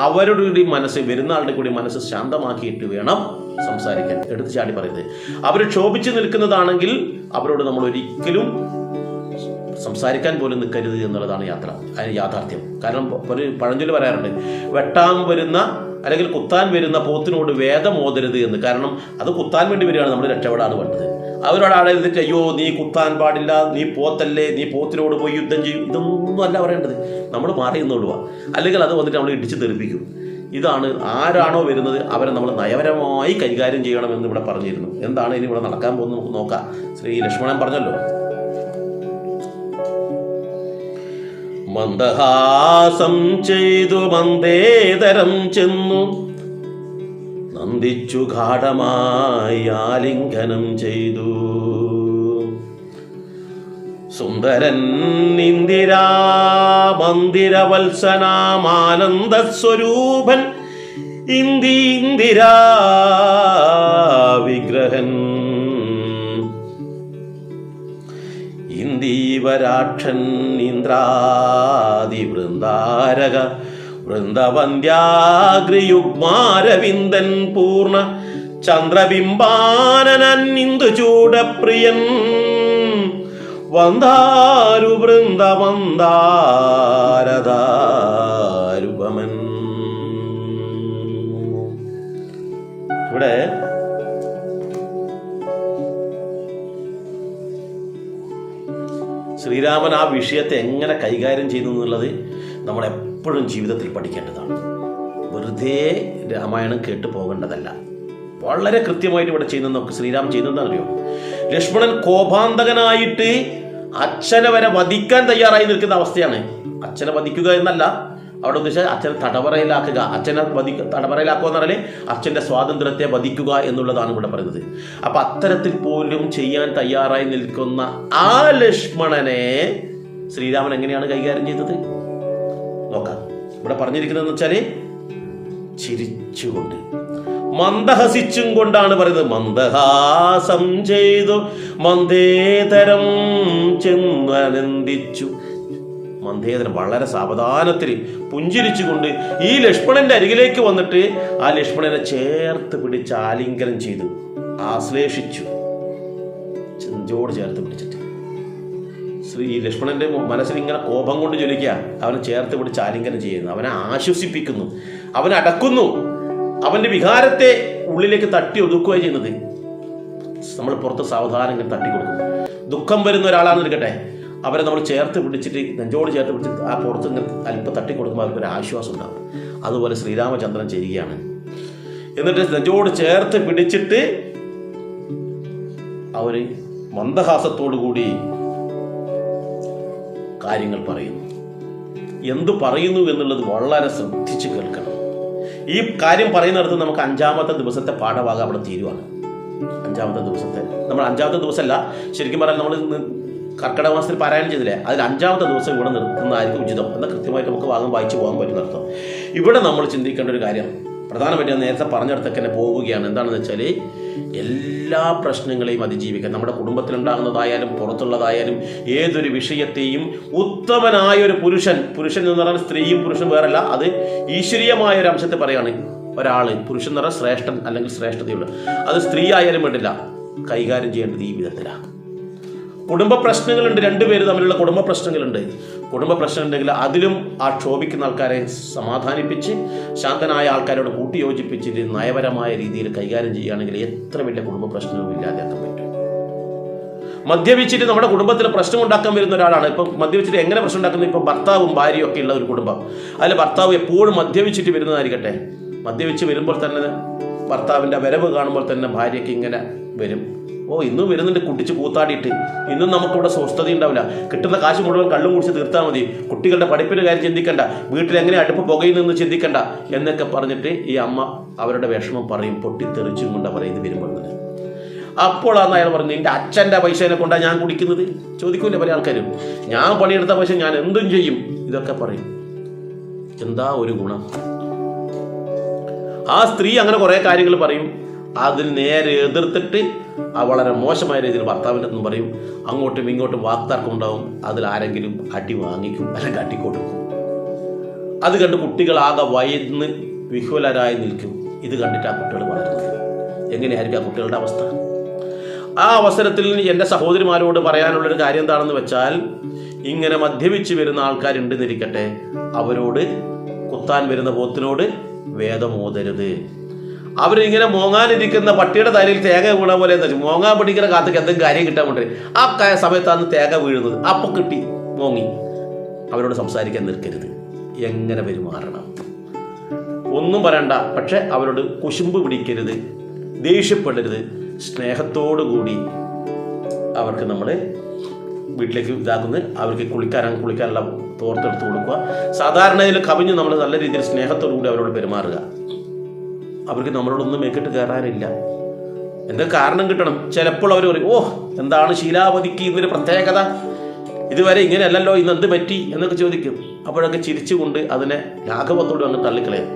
അവരുടെ കൂടി മനസ്സ്, വരുന്ന ആളുടെ കൂടി മനസ്സ് ശാന്തമാക്കിയിട്ട് വേണം സംസാരിക്കാൻ. എടുത്ത് ചാടി പറയുന്നത്. അവർ ക്ഷോഭിച്ച് നിൽക്കുന്നതാണെങ്കിൽ അവരോട് നമ്മൾ ഒരിക്കലും സംസാരിക്കാൻ പോലും നിൽക്കരുത് എന്നുള്ളതാണ് യാഥാർത്ഥ്യം. കാരണം ഒരു പഴഞ്ചൊല്ല് പറയാറുണ്ട്, വെട്ടാൻ വരുന്ന അല്ലെങ്കിൽ കുത്താൻ വരുന്ന പോത്തിനോട് വേദം ഓതരുത് എന്ന്. കാരണം അത് കുത്താൻ വേണ്ടി വരികയാണ്, നമ്മൾ രക്ഷപ്പെടാതെ വേണ്ടത്. അവരോട് ആളെ എഴുതിട്ട് അയ്യോ നീ കുത്താൻ പാടില്ല, നീ പോത്തല്ലേ, നീ പോത്തിനോട് പോയി യുദ്ധം ചെയ്യും, ഇതൊന്നും അല്ല പറയേണ്ടത്. നമ്മൾ മാറി നിന്നോടുക, അല്ലെങ്കിൽ അത് വന്നിട്ട് നമ്മൾ ഇടിച്ച് തെറിപ്പിക്കും. ഇതാണ് ആരാണോ വരുന്നത് അവരെ നമ്മൾ നയപരമായി കൈകാര്യം ചെയ്യണമെന്ന് ഇവിടെ പറഞ്ഞിരുന്നു. എന്താണ് ഇനി ഇവിടെ നടക്കാൻ പോകുന്നത് നമുക്ക് നോക്കാം. ശ്രീ ലക്ഷ്മണൻ പറഞ്ഞല്ലോ, മന്ദഹാസം ചെയ്തു മന്ദേതരം ചെന്നു നന്ദിച്ചു ഗാഠമായി ആലിംഗനം ചെയ്തു. സുന്ദരൻ ഇന്ദിരാ മന്ദിരവത്സനാമാനന്ദ സ്വരൂപൻ ഇന്ദിരാ വിഗ്രഹൻ ഇന്ദീവരാക്ഷൻ ഇന്ദ്രാദി വൃന്ദാരക വൃന്ദവന്ദ്യാഗ്രിയുഗ്മാരവിന്ദൻ പൂർണ്ണ ചന്ദ്രബിംബാനനൻ ഇന്ദുചൂടപ്രിയൻ വന്ദാരു വൃന്ദവന്ദാരദാരുപമൻ. ശ്രീരാമൻ ആ വിഷയത്തെ എങ്ങനെ കൈകാര്യം ചെയ്തു എന്നുള്ളത് നമ്മളെപ്പോഴും ജീവിതത്തിൽ പഠിക്കേണ്ടതാണ്. വെറുതെ രാമായണം കേട്ട് പോകേണ്ടതല്ല. വളരെ കൃത്യമായിട്ട് ഇവിടെ ചെയ്യുന്നത് നമുക്ക് ശ്രീരാമൻ ചെയ്യുന്നതെന്നറിയോ? ലക്ഷ്മണൻ കോപാന്തകനായിട്ട് അച്ഛനെ വരെ വധിക്കാൻ തയ്യാറായി നിൽക്കുന്ന അവസ്ഥയാണ്. അച്ഛനെ വധിക്കുക എന്നല്ല അവിടെ ഉദ്ദേശിച്ചാൽ അച്ഛനെ തടവറയിലാക്കുക. അച്ഛനെ തടവറയിലാക്കുക എന്ന് പറഞ്ഞാൽ അച്ഛൻ്റെ സ്വാതന്ത്ര്യത്തെ വധിക്കുക എന്നുള്ളതാണ് ഇവിടെ പറയുന്നത്. അപ്പം അത്തരത്തിൽ പോലും ചെയ്യാൻ തയ്യാറായി നിൽക്കുന്ന ആ ലക്ഷ്മണനെ ശ്രീരാമൻ എങ്ങനെയാണ് കൈകാര്യം ചെയ്തത് നോക്കാം. ഇവിടെ പറഞ്ഞിരിക്കുന്നതെന്ന് വെച്ചാൽ ചിരിച്ചുകൊണ്ട്, മന്ദഹസിച്ചും കൊണ്ടാണ് പറയുന്നത്. മന്ദഹാസം ചെയ്തു മന്ദേതരം ചെന്നനന്ദിച്ചു. മന്ദേതരം വളരെ സാവധാനത്തിൽ പുഞ്ചിരിച്ചുകൊണ്ട് ഈ ലക്ഷ്മണന്റെ അരികിലേക്ക് വന്നിട്ട് ആ ലക്ഷ്മണനെ ചേർത്ത് പിടിച്ച് ആലിംഗനം ചെയ്തു, ആശ്ലേഷിച്ചു. ചെഞ്ചോട് ചേർത്ത് പിടിച്ചിട്ട് ഈ ലക്ഷ്മണന്റെ മനസ്സിൽ ഇങ്ങനെ കോപം കൊണ്ട് ജ്വലിക്കുക. അവനെ ചേർത്ത് പിടിച്ച് ആലിംഗനം ചെയ്യുന്നു, അവനെ ആശ്വസിപ്പിക്കുന്നു, അവനെ അടക്കുന്നു, അവന്റെ വികാരത്തെ ഉള്ളിലേക്ക് തട്ടി ഒതുക്കുകയാണ് ചെയ്യുന്നത്. നമ്മൾ പുറത്ത് സാവധാനം ഇങ്ങനെ തട്ടിക്കൊടുക്കും. ദുഃഖം വരുന്ന ഒരാളാണെന്നിരിക്കട്ടെ, അവരെ നമ്മൾ ചേർത്ത് പിടിച്ചിട്ട് നെഞ്ചോട് ചേർത്ത് പിടിച്ചിട്ട് ആ പുറത്ത് ഇങ്ങനെ അല്പം തട്ടിക്കൊടുക്കുമ്പോൾ അവർക്കൊരു ആശ്വാസം ഉണ്ടാകും. അതുപോലെ ശ്രീരാമചന്ദ്രൻ ചെയ്യുകയാണ്. എന്നിട്ട് നെഞ്ചോട് ചേർത്ത് പിടിച്ചിട്ട് അവർ മന്ദഹാസത്തോടു കൂടി കാര്യങ്ങൾ പറയുന്നു. എന്തു പറയുന്നു എന്നുള്ളത് വളരെ ശ്രദ്ധിച്ച് കേൾക്കണം. ഈ കാര്യം പറയുന്നിടത്ത് നമുക്ക് 5-ാമത്തെ ദിവസത്തെ പാഠഭാഗം അവിടെ തീരുവാണ്. 5-ാമത്തെ ദിവസത്തെ നമ്മൾ 5-ാമത്തെ ദിവസമല്ല, ശരിക്കും പറഞ്ഞാൽ നമ്മൾ കർക്കിടക മാസത്തിൽ പാരായണം ചെയ്തില്ലേ, അതിൽ 5-ാമത്തെ ദിവസം ഇവിടെ നിർത്തുന്നതായിരിക്കും ഉചിതം. എന്നാൽ കൃത്യമായിട്ട് നമുക്ക് ഭാഗം വായിച്ചു പോകാൻ പറ്റുന്ന അർത്ഥം. ഇവിടെ നമ്മൾ ചിന്തിക്കേണ്ട ഒരു കാര്യം പ്രധാനമായിട്ട് ഞാൻ നേരത്തെ പറഞ്ഞിടത്തൊക്കെ തന്നെ പോവുകയാണ്. എന്താണെന്ന് വെച്ചാൽ എല്ലാ പ്രശ്നങ്ങളെയും അതിജീവിക്കാൻ, നമ്മുടെ കുടുംബത്തിലുണ്ടാകുന്നതായാലും പുറത്തുള്ളതായാലും ഏതൊരു വിഷയത്തെയും ഉത്തമനായ ഒരു പുരുഷൻ എന്ന് പറഞ്ഞാൽ സ്ത്രീയും പുരുഷനും വേറല്ല, അത് ഈശ്വരീയമായ ഒരു അംശത്തെ പറയാണ്. ഒരാൾ പുരുഷൻ എന്ന് പറഞ്ഞാൽ ശ്രേഷ്ഠൻ അല്ലെങ്കിൽ ശ്രേഷ്ഠതയുള്ള, അത് സ്ത്രീ ആയാലും വേണ്ടില്ല, കൈകാര്യം ചെയ്യേണ്ടത് ഈ വിധത്തിലാണ്. കുടുംബ പ്രശ്നങ്ങളുണ്ട്, രണ്ടുപേര് തമ്മിലുള്ള കുടുംബ പ്രശ്നങ്ങളുണ്ട്. കുടുംബ പ്രശ്നം ഉണ്ടെങ്കിൽ അതിലും ആ ക്ഷോഭിക്കുന്ന ആൾക്കാരെ സമാധാനിപ്പിച്ച് ശാന്തനായ ആൾക്കാരോട് കൂട്ടിയോജിപ്പിച്ചിട്ട് നയപരമായ രീതിയിൽ കൈകാര്യം ചെയ്യുകയാണെങ്കിൽ എത്ര വലിയ കുടുംബ പ്രശ്നവും ഇല്ലാതെയാക്കാൻ പറ്റും. മദ്യപിച്ചിട്ട് നമ്മുടെ കുടുംബത്തിൽ പ്രശ്നം ഉണ്ടാക്കാൻ വരുന്ന ഒരാളാണ്. ഇപ്പം മദ്യപിച്ചിട്ട് എങ്ങനെ പ്രശ്നം ഉണ്ടാക്കുന്നത്? ഇപ്പം ഭർത്താവും ഭാര്യയും ഒക്കെ ഉള്ള ഒരു കുടുംബം, അതിൽ ഭർത്താവ് എപ്പോഴും മദ്യപിച്ചിട്ട് വരുന്നതായിരിക്കട്ടെ. മദ്യപിച്ച് വരുമ്പോൾ തന്നെ ഭർത്താവിൻ്റെ വരവ് കാണുമ്പോൾ തന്നെ ഭാര്യയ്ക്ക് ഇങ്ങനെ വരും, ഇന്നും വരുന്നുണ്ട് കുട്ടിച്ച് കൂത്താടിയിട്ട്, ഇന്നും നമുക്കിവിടെ സ്വസ്ഥത ഉണ്ടാവില്ല, കിട്ടുന്ന കാശ് മുഴുവൻ കള്ളും കുടിച്ച് തീർത്താൽ മതി, കുട്ടികളുടെ പഠിപ്പിൻ്റെ കാര്യം ചിന്തിക്കണ്ട, വീട്ടിലെങ്ങനെ അടുപ്പ് പുകയിൽ ചിന്തിക്കണ്ട എന്നൊക്കെ പറഞ്ഞിട്ട് ഈ അമ്മ അവരുടെ വിഷമം പറയും, പൊട്ടിത്തെറിച്ചും കൊണ്ടാണ് പറയുന്നത് വരുമ്പോൾ തന്നെ. അപ്പോഴാണ് അയാൾ പറഞ്ഞു, എൻ്റെ അച്ഛൻ്റെ പൈസേനെ കൊണ്ടാണ് ഞാൻ കുടിക്കുന്നത്. ചോദിക്കൂല്ലേ പല ആൾക്കാരും, ഞാൻ പണിയെടുത്ത പൈസ ഞാൻ എന്തും ചെയ്യും, ഇതൊക്കെ പറയും. എന്താ ഒരു ഗുണം? ആ സ്ത്രീ അങ്ങനെ കുറേ കാര്യങ്ങൾ പറയും. അതിന് നേരെ എതിർത്തിട്ട് വളരെ മോശമായ രീതിയിൽ ഭർത്താവിൻ്റെ അടുത്ത് പറയും. അങ്ങോട്ടും ഇങ്ങോട്ടും വാക്തർക്കം ഉണ്ടാവും. അതിൽ ആരെങ്കിലും അടി വാങ്ങിക്കും അല്ലെങ്കിൽ അടിക്കൊടുക്കും. അത് കണ്ട് കുട്ടികളാകെ വയന്ന് വിഹ്വലരായി നിൽക്കും. ഇത് കണ്ടിട്ട് ആ കുട്ടികൾ വളരുന്നത്. എങ്ങനെയായിരിക്കും ആ കുട്ടികളുടെ അവസ്ഥ? ആ അവസരത്തിൽ എൻ്റെ സഹോദരിമാരോട് പറയാനുള്ളൊരു കാര്യം എന്താണെന്ന് വെച്ചാൽ, ഇങ്ങനെ മദ്യപിച്ച് വരുന്ന ആൾക്കാരുണ്ടെന്നിരിക്കട്ടെ, അവരോട് കുത്താൻ വരുന്ന പോത്തിനോട് വേദമോതരുത്. അവരിങ്ങനെ മോങ്ങാനിരിക്കുന്ന പട്ടിയുടെ തലയിൽ തേങ്ങ വീണ പോലെ മോങ്ങാൻ പിടിക്കുന്ന കാത്തേക്ക് എന്തെങ്കിലും കാര്യം കിട്ടാൻ വേണ്ടി ആ സമയത്താണ് തേങ്ങ വീഴുന്നത്. അപ്പം കിട്ടി മോങ്ങി. അവരോട് സംസാരിക്കാൻ നിൽക്കരുത്. എങ്ങനെ പെരുമാറണം ഒന്നും പറയണ്ട, പക്ഷെ അവരോട് കുശുമ്പ് പിടിക്കരുത്, ദേഷ്യപ്പെടരുത്. സ്നേഹത്തോടു കൂടി അവർക്ക് നമ്മൾ വീട്ടിലേക്ക് ഇതാക്കുന്നത്, അവർക്ക് കുളിക്കാനുള്ള തോർത്തെടുത്ത് കൊടുക്കുക. സാധാരണ ഇതിൽ കവിഞ്ഞ് നമ്മൾ നല്ല രീതിയിൽ സ്നേഹത്തോടു കൂടി അവരോട് പെരുമാറുക. അവർക്ക് നമ്മളോടൊന്നും മേക്കിട്ട് കയറാനില്ല. എന്താ കാരണം കിട്ടണം? ചിലപ്പോൾ അവർ പറയും, എന്താണ് ശീലാവതിക്ക് ഇന്നൊരു പ്രത്യേകത, ഇതുവരെ ഇങ്ങനെയല്ലല്ലോ, ഇന്ന് എന്ത് പറ്റി എന്നൊക്കെ ചോദിക്കും. അപ്പോഴൊക്കെ ചിരിച്ചുകൊണ്ട് അതിനെ ലാഘവത്തോടും അങ്ങ് തള്ളിക്കളയാം.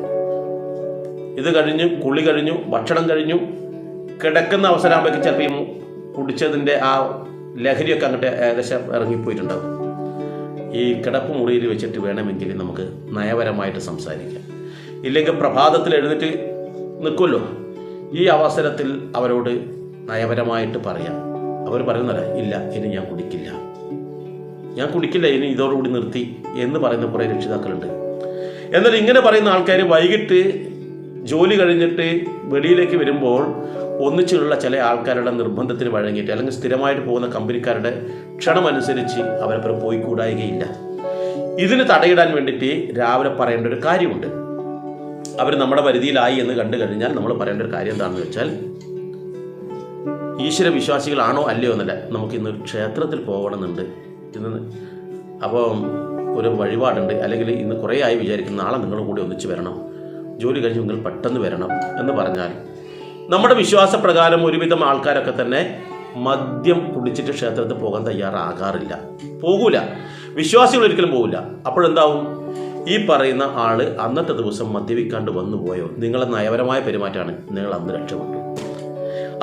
ഇത് കഴിഞ്ഞു, കുളി കഴിഞ്ഞു, ഭക്ഷണം കഴിഞ്ഞു, കിടക്കുന്ന അവസരമാകുമ്പോഴേക്കും ചിലപ്പോൾ ഈ കുടിച്ചതിൻ്റെ ആ ലഹരിയൊക്കെ അങ്ങോട്ട് ഏകദേശം ഇറങ്ങിപ്പോയിട്ടുണ്ടാകും. ഈ കിടപ്പ് മുറിയിൽ വെച്ചിട്ട് വേണമെങ്കിൽ നമുക്ക് നയപരമായിട്ട് സംസാരിക്കാം. ഇല്ലെങ്കിൽ പ്രഭാതത്തിൽ എഴുന്നേറ്റ് നിൽക്കുമല്ലോ, ഈ അവസരത്തിൽ അവരോട് നയപരമായിട്ട് പറയാം. അവർ പറയുന്നല്ല, ഇല്ല ഇനി ഞാൻ കുടിക്കില്ല, ഇനി ഇതോടുകൂടി നിർത്തി എന്ന് പറയുന്ന കുറേ രക്ഷിതാക്കളുണ്ട്. എന്നാൽ ഇങ്ങനെ പറയുന്ന ആൾക്കാർ വൈകിട്ട് ജോലി കഴിഞ്ഞിട്ട് വെളിയിലേക്ക് വരുമ്പോൾ ഒന്നിച്ചുള്ള ചില ആൾക്കാരുടെ നിർബന്ധത്തിന് വഴങ്ങിയിട്ട് അല്ലെങ്കിൽ സ്ഥിരമായിട്ട് പോകുന്ന കമ്പനിക്കാരുടെ ക്ഷണമനുസരിച്ച് അവരപ്പുറം പോയിക്കൂടായികയില്ല. ഇതിന് തടയിടാൻ വേണ്ടിയിട്ട് രാവിലെ പറയേണ്ട ഒരു കാര്യമുണ്ട്. അവർ നമ്മുടെ പരിധിയിലായി എന്ന് കണ്ടു കഴിഞ്ഞാൽ നമ്മൾ പറയേണ്ട ഒരു കാര്യം എന്താണെന്ന് വെച്ചാൽ, ഈശ്വര വിശ്വാസികളാണോ അല്ലയോ എന്നല്ല, നമുക്ക് ഇന്ന് ക്ഷേത്രത്തിൽ പോകണമെന്നുണ്ട്, ഇന്ന് അപ്പോൾ ഒരു വഴിപാടുണ്ട്, അല്ലെങ്കിൽ ഇന്ന് കുറേ ആയി വിചാരിക്കും നാളെ നിങ്ങളും കൂടി ഒന്നിച്ച് വരണം, ജോലി കഴിഞ്ഞ് നിങ്ങൾ പെട്ടെന്ന് വരണം എന്ന് പറഞ്ഞാൽ, നമ്മുടെ വിശ്വാസപ്രകാരം ഒരുവിധം ആൾക്കാരൊക്കെ തന്നെ മദ്യം കുടിച്ചിട്ട് ക്ഷേത്രത്തിൽ പോകാൻ തയ്യാറാകാറില്ല, പോകൂല, വിശ്വാസികൾ ഒരിക്കലും പോകില്ല. അപ്പോഴെന്താവും, ഈ പറയുന്ന ആള് അന്നത്തെ ദിവസം മദ്യപിക്കാണ്ട് വന്നു പോയോ, നിങ്ങളെ നയപരമായ പെരുമാറ്റമാണ്, നിങ്ങൾ അന്ന് രക്ഷപ്പെട്ടു.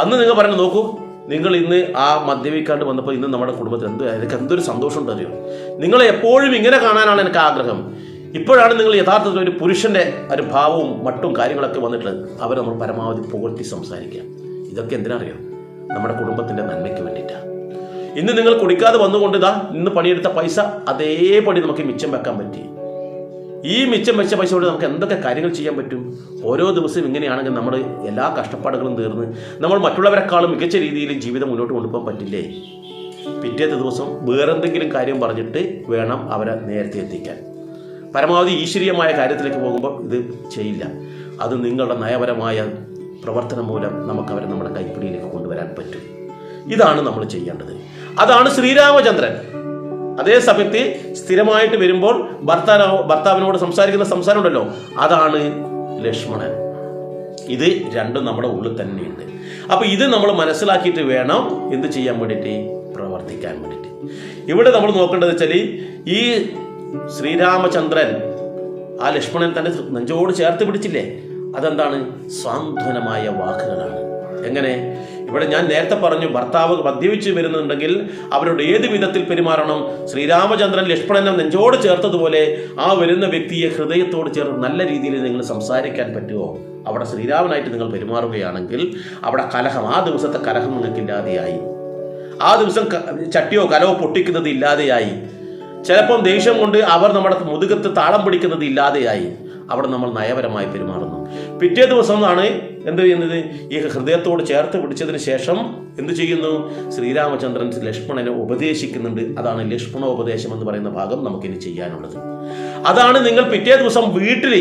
അന്ന് നിങ്ങൾ പറയുന്നത് നോക്കൂ, നിങ്ങൾ ഇന്ന് ആ മദ്യപിക്കാണ്ട് വന്നപ്പോൾ ഇന്ന് നമ്മുടെ കുടുംബത്തിൽ എനിക്ക് എന്തൊരു സന്തോഷം ഉണ്ടറിയോ, നിങ്ങളെ എപ്പോഴും ഇങ്ങനെ കാണാനാണ് എനിക്ക് ആഗ്രഹം. ഇപ്പോഴാണ് നിങ്ങൾ യഥാർത്ഥത്തിൽ ഒരു പുരുഷൻ്റെ ഒരു ഭാവവും മട്ടും കാര്യങ്ങളൊക്കെ വന്നിട്ടുള്ളത്. അവർ നമ്മൾ പരമാവധി പുകഴ്ത്തി സംസാരിക്കുക. ഇതൊക്കെ എന്തിനറിയോ, നമ്മുടെ കുടുംബത്തിൻ്റെ നന്മയ്ക്ക് വേണ്ടിയിട്ടാണ്. ഇന്ന് നിങ്ങൾ കുടിക്കാതെ വന്നുകൊണ്ട് ഇന്ന് പണിയെടുത്ത പൈസ അതേപടി നമുക്ക് മിച്ചം വെക്കാൻ പറ്റി. ഈ മിച്ചം വെച്ച പൈസ കൊണ്ട് നമുക്ക് എന്തൊക്കെ കാര്യങ്ങൾ ചെയ്യാൻ പറ്റും. ഓരോ ദിവസവും ഇങ്ങനെയാണെങ്കിൽ നമ്മൾ എല്ലാ കഷ്ടപ്പാടുകളും തീർന്ന് നമ്മൾ മറ്റുള്ളവരെക്കാളും മികച്ച രീതിയിൽ ജീവിതം മുന്നോട്ട് കൊണ്ടുപോകാൻ പറ്റില്ലേ? പിറ്റേത്തെ ദിവസം വേറെന്തെങ്കിലും കാര്യം പറഞ്ഞിട്ട് വേണം അവരെ നേരത്തെ എത്തിക്കാൻ. പരമാവധി ഈശ്വരീയമായ കാര്യത്തിലേക്ക് പോകുമ്പോൾ ഇത് ചെയ്യില്ല. അത് നിങ്ങളുടെ നയപരമായ പ്രവർത്തനം മൂലം നമുക്കവരെ നമ്മുടെ കൈപ്പിടിയിലേക്ക് കൊണ്ടുവരാൻ പറ്റും. ഇതാണ് നമ്മൾ ചെയ്യേണ്ടത്. അതാണ് ശ്രീരാമചന്ദ്രൻ. അതേ സമയത്ത് സ്ഥിരമായിട്ട് വരുമ്പോൾ ഭർത്താവിനോട് സംസാരിക്കുന്ന സംസാരം ഉണ്ടല്ലോ, അതാണ് ലക്ഷ്മണൻ. ഇത് രണ്ടും നമ്മുടെ ഉള്ളിൽ തന്നെയുണ്ട്. അപ്പോൾ ഇത് നമ്മൾ മനസ്സിലാക്കിയിട്ട് വേണം എന്ത് ചെയ്യാൻ വേണ്ടിയിട്ട്, പ്രവർത്തിക്കാൻ വേണ്ടിയിട്ട്. ഇവിടെ നമ്മൾ നോക്കേണ്ടത് വെച്ചാൽ, ഈ ശ്രീരാമചന്ദ്രൻ ആ ലക്ഷ്മണൻ തന്നെ നെഞ്ചോട് ചേർത്ത് പിടിച്ചില്ലേ, അതെന്താണ്, സാന്ത്വനമായ വാക്കുകളാണ്. എങ്ങനെ? ഇവിടെ ഞാൻ നേരത്തെ പറഞ്ഞു, ഭർത്താവ് മദ്യപിച്ച് വരുന്നുണ്ടെങ്കിൽ അവരോട് ഏത് വിധത്തിൽ പെരുമാറണം. ശ്രീരാമചന്ദ്രൻ ലക്ഷ്മണനെ നെഞ്ചോട് ചേർത്തതുപോലെ ആ വരുന്ന വ്യക്തിയെ ഹൃദയത്തോട് ചേർത്ത് നല്ല രീതിയിൽ നിങ്ങൾ സംസാരിക്കാൻ പറ്റുമോ? അവിടെ ശ്രീരാമനായിട്ട് നിങ്ങൾ പെരുമാറുകയാണെങ്കിൽ അവിടെ കലഹം, ആ ദിവസത്തെ കലഹം നിങ്ങൾക്കില്ലാതെയായി. ആ ദിവസം ചട്ടിയോ കലവോ പൊട്ടിക്കുന്നത് ഇല്ലാതെയായി. ചിലപ്പം ദേഷ്യം കൊണ്ട് അവർ നമ്മുടെ മുതുകത്ത് താളം പിടിക്കുന്നത് ഇല്ലാതെയായി. അവിടെ നമ്മൾ നയപരമായി പെരുമാറുന്നു. പിറ്റേ ദിവസമാണ് എന്ത് ചെയ്യുന്നത്, ഈ ഹൃദയത്തോട് ചേർത്ത് പിടിച്ചതിന് ശേഷം എന്ത് ചെയ്യുന്നു, ശ്രീരാമചന്ദ്രൻ ലക്ഷ്മണനെ ഉപദേശിക്കുന്നുണ്ട്. അതാണ് ലക്ഷ്മണോപദേശം എന്ന് പറയുന്ന ഭാഗം നമുക്കിനി ചെയ്യാനുള്ളത്. അതാണ് നിങ്ങൾ പിറ്റേ ദിവസം വീട്ടിൽ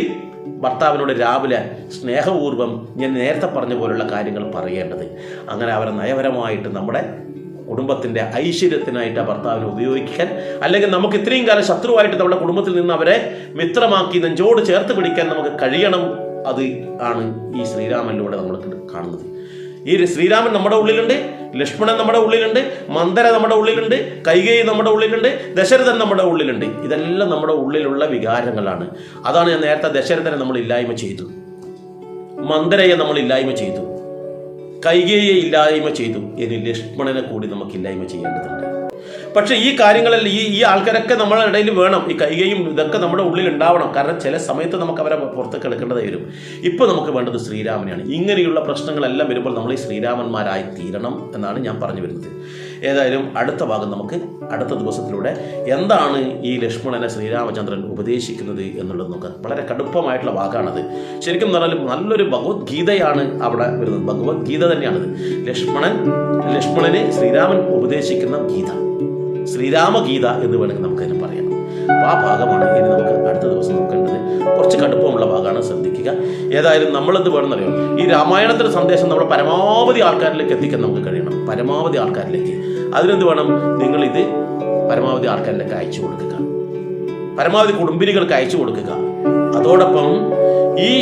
ഭർത്താവിനോട് രാവിലെ സ്നേഹപൂർവ്വം ഞാൻ നേരത്തെ പറഞ്ഞ പോലുള്ള കാര്യങ്ങൾ പറയേണ്ടത്. അങ്ങനെ അവരെ നയപരമായിട്ട് നമ്മുടെ കുടുംബത്തിൻ്റെ ഐശ്വര്യത്തിനായിട്ട് ആ ഭർത്താവിനെ ഉപയോഗിക്കാൻ, അല്ലെങ്കിൽ നമുക്ക് ഇത്രയും കാലം ശത്രുവായിട്ട് നമ്മുടെ കുടുംബത്തിൽ നിന്ന് അവരെ മിത്രമാക്കി നെഞ്ചോട് ചേർത്ത് പിടിക്കാൻ നമുക്ക് കഴിയണം. അത് ആണ് ഈ ശ്രീരാമനിലൂടെ നമ്മൾ കാണുന്നത്. ഈ ശ്രീരാമൻ നമ്മുടെ ഉള്ളിലുണ്ട്, ലക്ഷ്മണൻ നമ്മുടെ ഉള്ളിലുണ്ട്, മന്ദര നമ്മുടെ ഉള്ളിലുണ്ട്, കൈകേയി നമ്മുടെ ഉള്ളിലുണ്ട്, ദശരഥൻ നമ്മുടെ ഉള്ളിലുണ്ട്. ഇതെല്ലാം നമ്മുടെ ഉള്ളിലുള്ള വികാരങ്ങളാണ്. അതാണ് ഞാൻ നേരത്തെ ദശരഥനെ നമ്മൾ ഇല്ലായ്മ ചെയ്തു, മന്ദരയെ നമ്മൾ ഇല്ലായ്മ ചെയ്തു, കൈകേയെ ഇല്ലായ്മ ചെയ്തു. ഇനി ലക്ഷ്മണനെ കൂടി നമുക്ക് ഇല്ലായ്മ ചെയ്യേണ്ടതുണ്ട്. പക്ഷെ ഈ കാര്യങ്ങളെല്ലാം ഈ ആൾക്കാരൊക്കെ നമ്മുടെ ഇടയിൽ വേണം. ഈ കൈകയും ഇതൊക്കെ നമ്മുടെ ഉള്ളിൽ ഉണ്ടാവണം. കാരണം ചില സമയത്ത് നമുക്ക് അവരെ പുറത്തേക്ക് എടുക്കേണ്ടതായി വരും. ഇപ്പോൾ നമുക്ക് വേണ്ടത് ശ്രീരാമനെയാണ്. ഇങ്ങനെയുള്ള പ്രശ്നങ്ങളെല്ലാം വരുമ്പോൾ നമ്മൾ ഈ ശ്രീരാമന്മാരായി തീരണം എന്നാണ് ഞാൻ പറഞ്ഞു വരുന്നത്. ഏതായാലും അടുത്ത ഭാഗം നമുക്ക് അടുത്ത ദിവസത്തിലൂടെ എന്താണ് ഈ ലക്ഷ്മണനെ ശ്രീരാമചന്ദ്രൻ ഉപദേശിക്കുന്നത് എന്നുള്ളത് നോക്കാം. വളരെ കടുപ്പമായിട്ടുള്ള വാക്കാണത്. ശരിക്കും പറഞ്ഞാൽ നല്ലൊരു ഭഗവത്ഗീതയാണ് അവിടെ വരുന്നത്. ഭഗവത്ഗീത തന്നെയാണത്. ലക്ഷ്മണന് ശ്രീരാമൻ ഉപദേശിക്കുന്ന ഗീത, ശ്രീരാമഗീത എന്ന് വേണമെങ്കിൽ നമുക്കതിനെ പറയാം. അപ്പോൾ ആ ഭാഗമാണ് ഇനി നമുക്ക് അടുത്ത ദിവസം നോക്കേണ്ടത്. കുറച്ച് കടുപ്പമുള്ള ഭാഗമാണ്, ശ്രദ്ധിക്കുക. ഏതായാലും നമ്മളെന്ത് വേണമെന്നറിയാം, ഈ രാമായണത്തിൻ്റെ സന്ദേശം നമ്മൾ പരമാവധി ആൾക്കാരിലേക്ക് എത്തിക്കാൻ നമുക്ക് കഴിയണം. പരമാവധി ആൾക്കാരിലേക്ക്. അതിനെന്ത് വേണം, നിങ്ങളിത് പരമാവധി ആൾക്കാരിലേക്ക് അയച്ചു കൊടുക്കുക, പരമാവധി കുടുംബിനികൾക്ക് അയച്ചു കൊടുക്കുക. അതോടൊപ്പം ഈ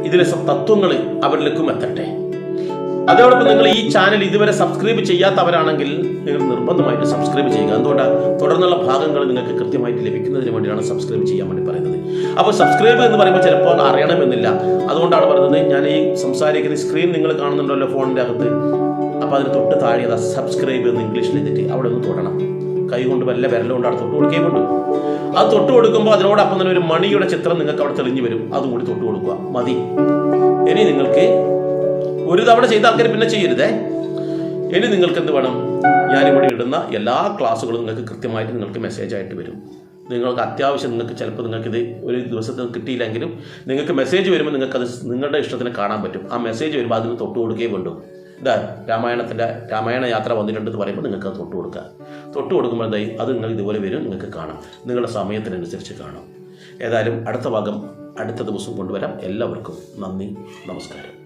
ഇതിലെ തത്വങ്ങൾ അവരിലേക്കും എത്തട്ടെ. അതോടൊപ്പം നിങ്ങൾ ഈ ചാനൽ ഇതുവരെ സബ്സ്ക്രൈബ് ചെയ്യാത്തവരാണെങ്കിൽ നിങ്ങൾ നിർബന്ധമായിട്ട് സബ്സ്ക്രൈബ് ചെയ്യുക. അതുകൊണ്ടാണ് തുടർന്നുള്ള ഭാഗങ്ങൾ നിങ്ങൾക്ക് കൃത്യമായിട്ട് ലഭിക്കുന്നതിന് വേണ്ടിയാണ് സബ്സ്ക്രൈബ് ചെയ്യാൻ വേണ്ടി പറയുന്നത്. അപ്പോൾ സബ്സ്ക്രൈബ് എന്ന് പറയുമ്പോൾ ചിലപ്പോൾ അറിയണമെന്നില്ല. അതുകൊണ്ടാണ് പറയുന്നത്, ഞാൻ ഈ സംസാരിക്കുന്ന സ്ക്രീൻ നിങ്ങൾ കാണുന്നുണ്ടല്ലോ ഫോണിൻ്റെ അകത്ത്, അപ്പോൾ അതിന് തൊട്ട് താഴെ സബ്സ്ക്രൈബ് എന്ന് ഇംഗ്ലീഷിൽ എഴുതിയിട്ട് അവിടെ ഒന്ന് തൊടണം. കൈ കൊണ്ട് വല്ല വിരലുകൊണ്ട് അവിടെ തൊട്ട് കൊടുക്കുകയും വേണ്ടു. അത് തൊട്ട് കൊടുക്കുമ്പോൾ അതിനോടൊപ്പം തന്നെ ഒരു മണിയുടെ ചിത്രം നിങ്ങൾക്ക് അവിടെ തെളിഞ്ഞു വരും. അതും കൂടി തൊട്ട് കൊടുക്കുക, മതി. ഇനി നിങ്ങൾക്ക് ഒരു തവണ ചെയ്ത ആൾക്കാർ പിന്നെ ചെയ്യരുതേ. ഇനി നിങ്ങൾക്ക് എന്ത് വേണം, ഞാനിവിടെ ഇടുന്ന എല്ലാ ക്ലാസ്സുകളും നിങ്ങൾക്ക് കൃത്യമായിട്ട് നിങ്ങൾക്ക് മെസ്സേജ് ആയിട്ട് വരും. നിങ്ങൾക്ക് അത്യാവശ്യം ചിലപ്പോൾ നിങ്ങൾക്കിത് ഒരു ദിവസത്തിൽ കിട്ടിയില്ലെങ്കിലും നിങ്ങൾക്ക് മെസ്സേജ് വരുമ്പോൾ നിങ്ങൾക്കത് നിങ്ങളുടെ ഇഷ്ടത്തിന് കാണാൻ പറ്റും. ആ മെസ്സേജ് വരുമ്പോൾ അതിന് തൊട്ട് കൊടുക്കുകയും വേണ്ടു. ഇതാ രാമായണ യാത്ര വന്നിട്ടുണ്ടെന്ന് പറയുമ്പോൾ നിങ്ങൾക്ക് അത് തൊട്ട് കൊടുക്കുക. തൊട്ട് കൊടുക്കുമ്പോൾ എന്തായി അത് നിങ്ങൾ ഇതുപോലെ വരും, നിങ്ങൾക്ക് കാണാം, നിങ്ങളുടെ സമയത്തിനനുസരിച്ച് കാണാം. ഏതായാലും അടുത്ത ഭാഗം അടുത്ത ദിവസം കൊണ്ടുവരാം. എല്ലാവർക്കും നന്ദി, നമസ്കാരം.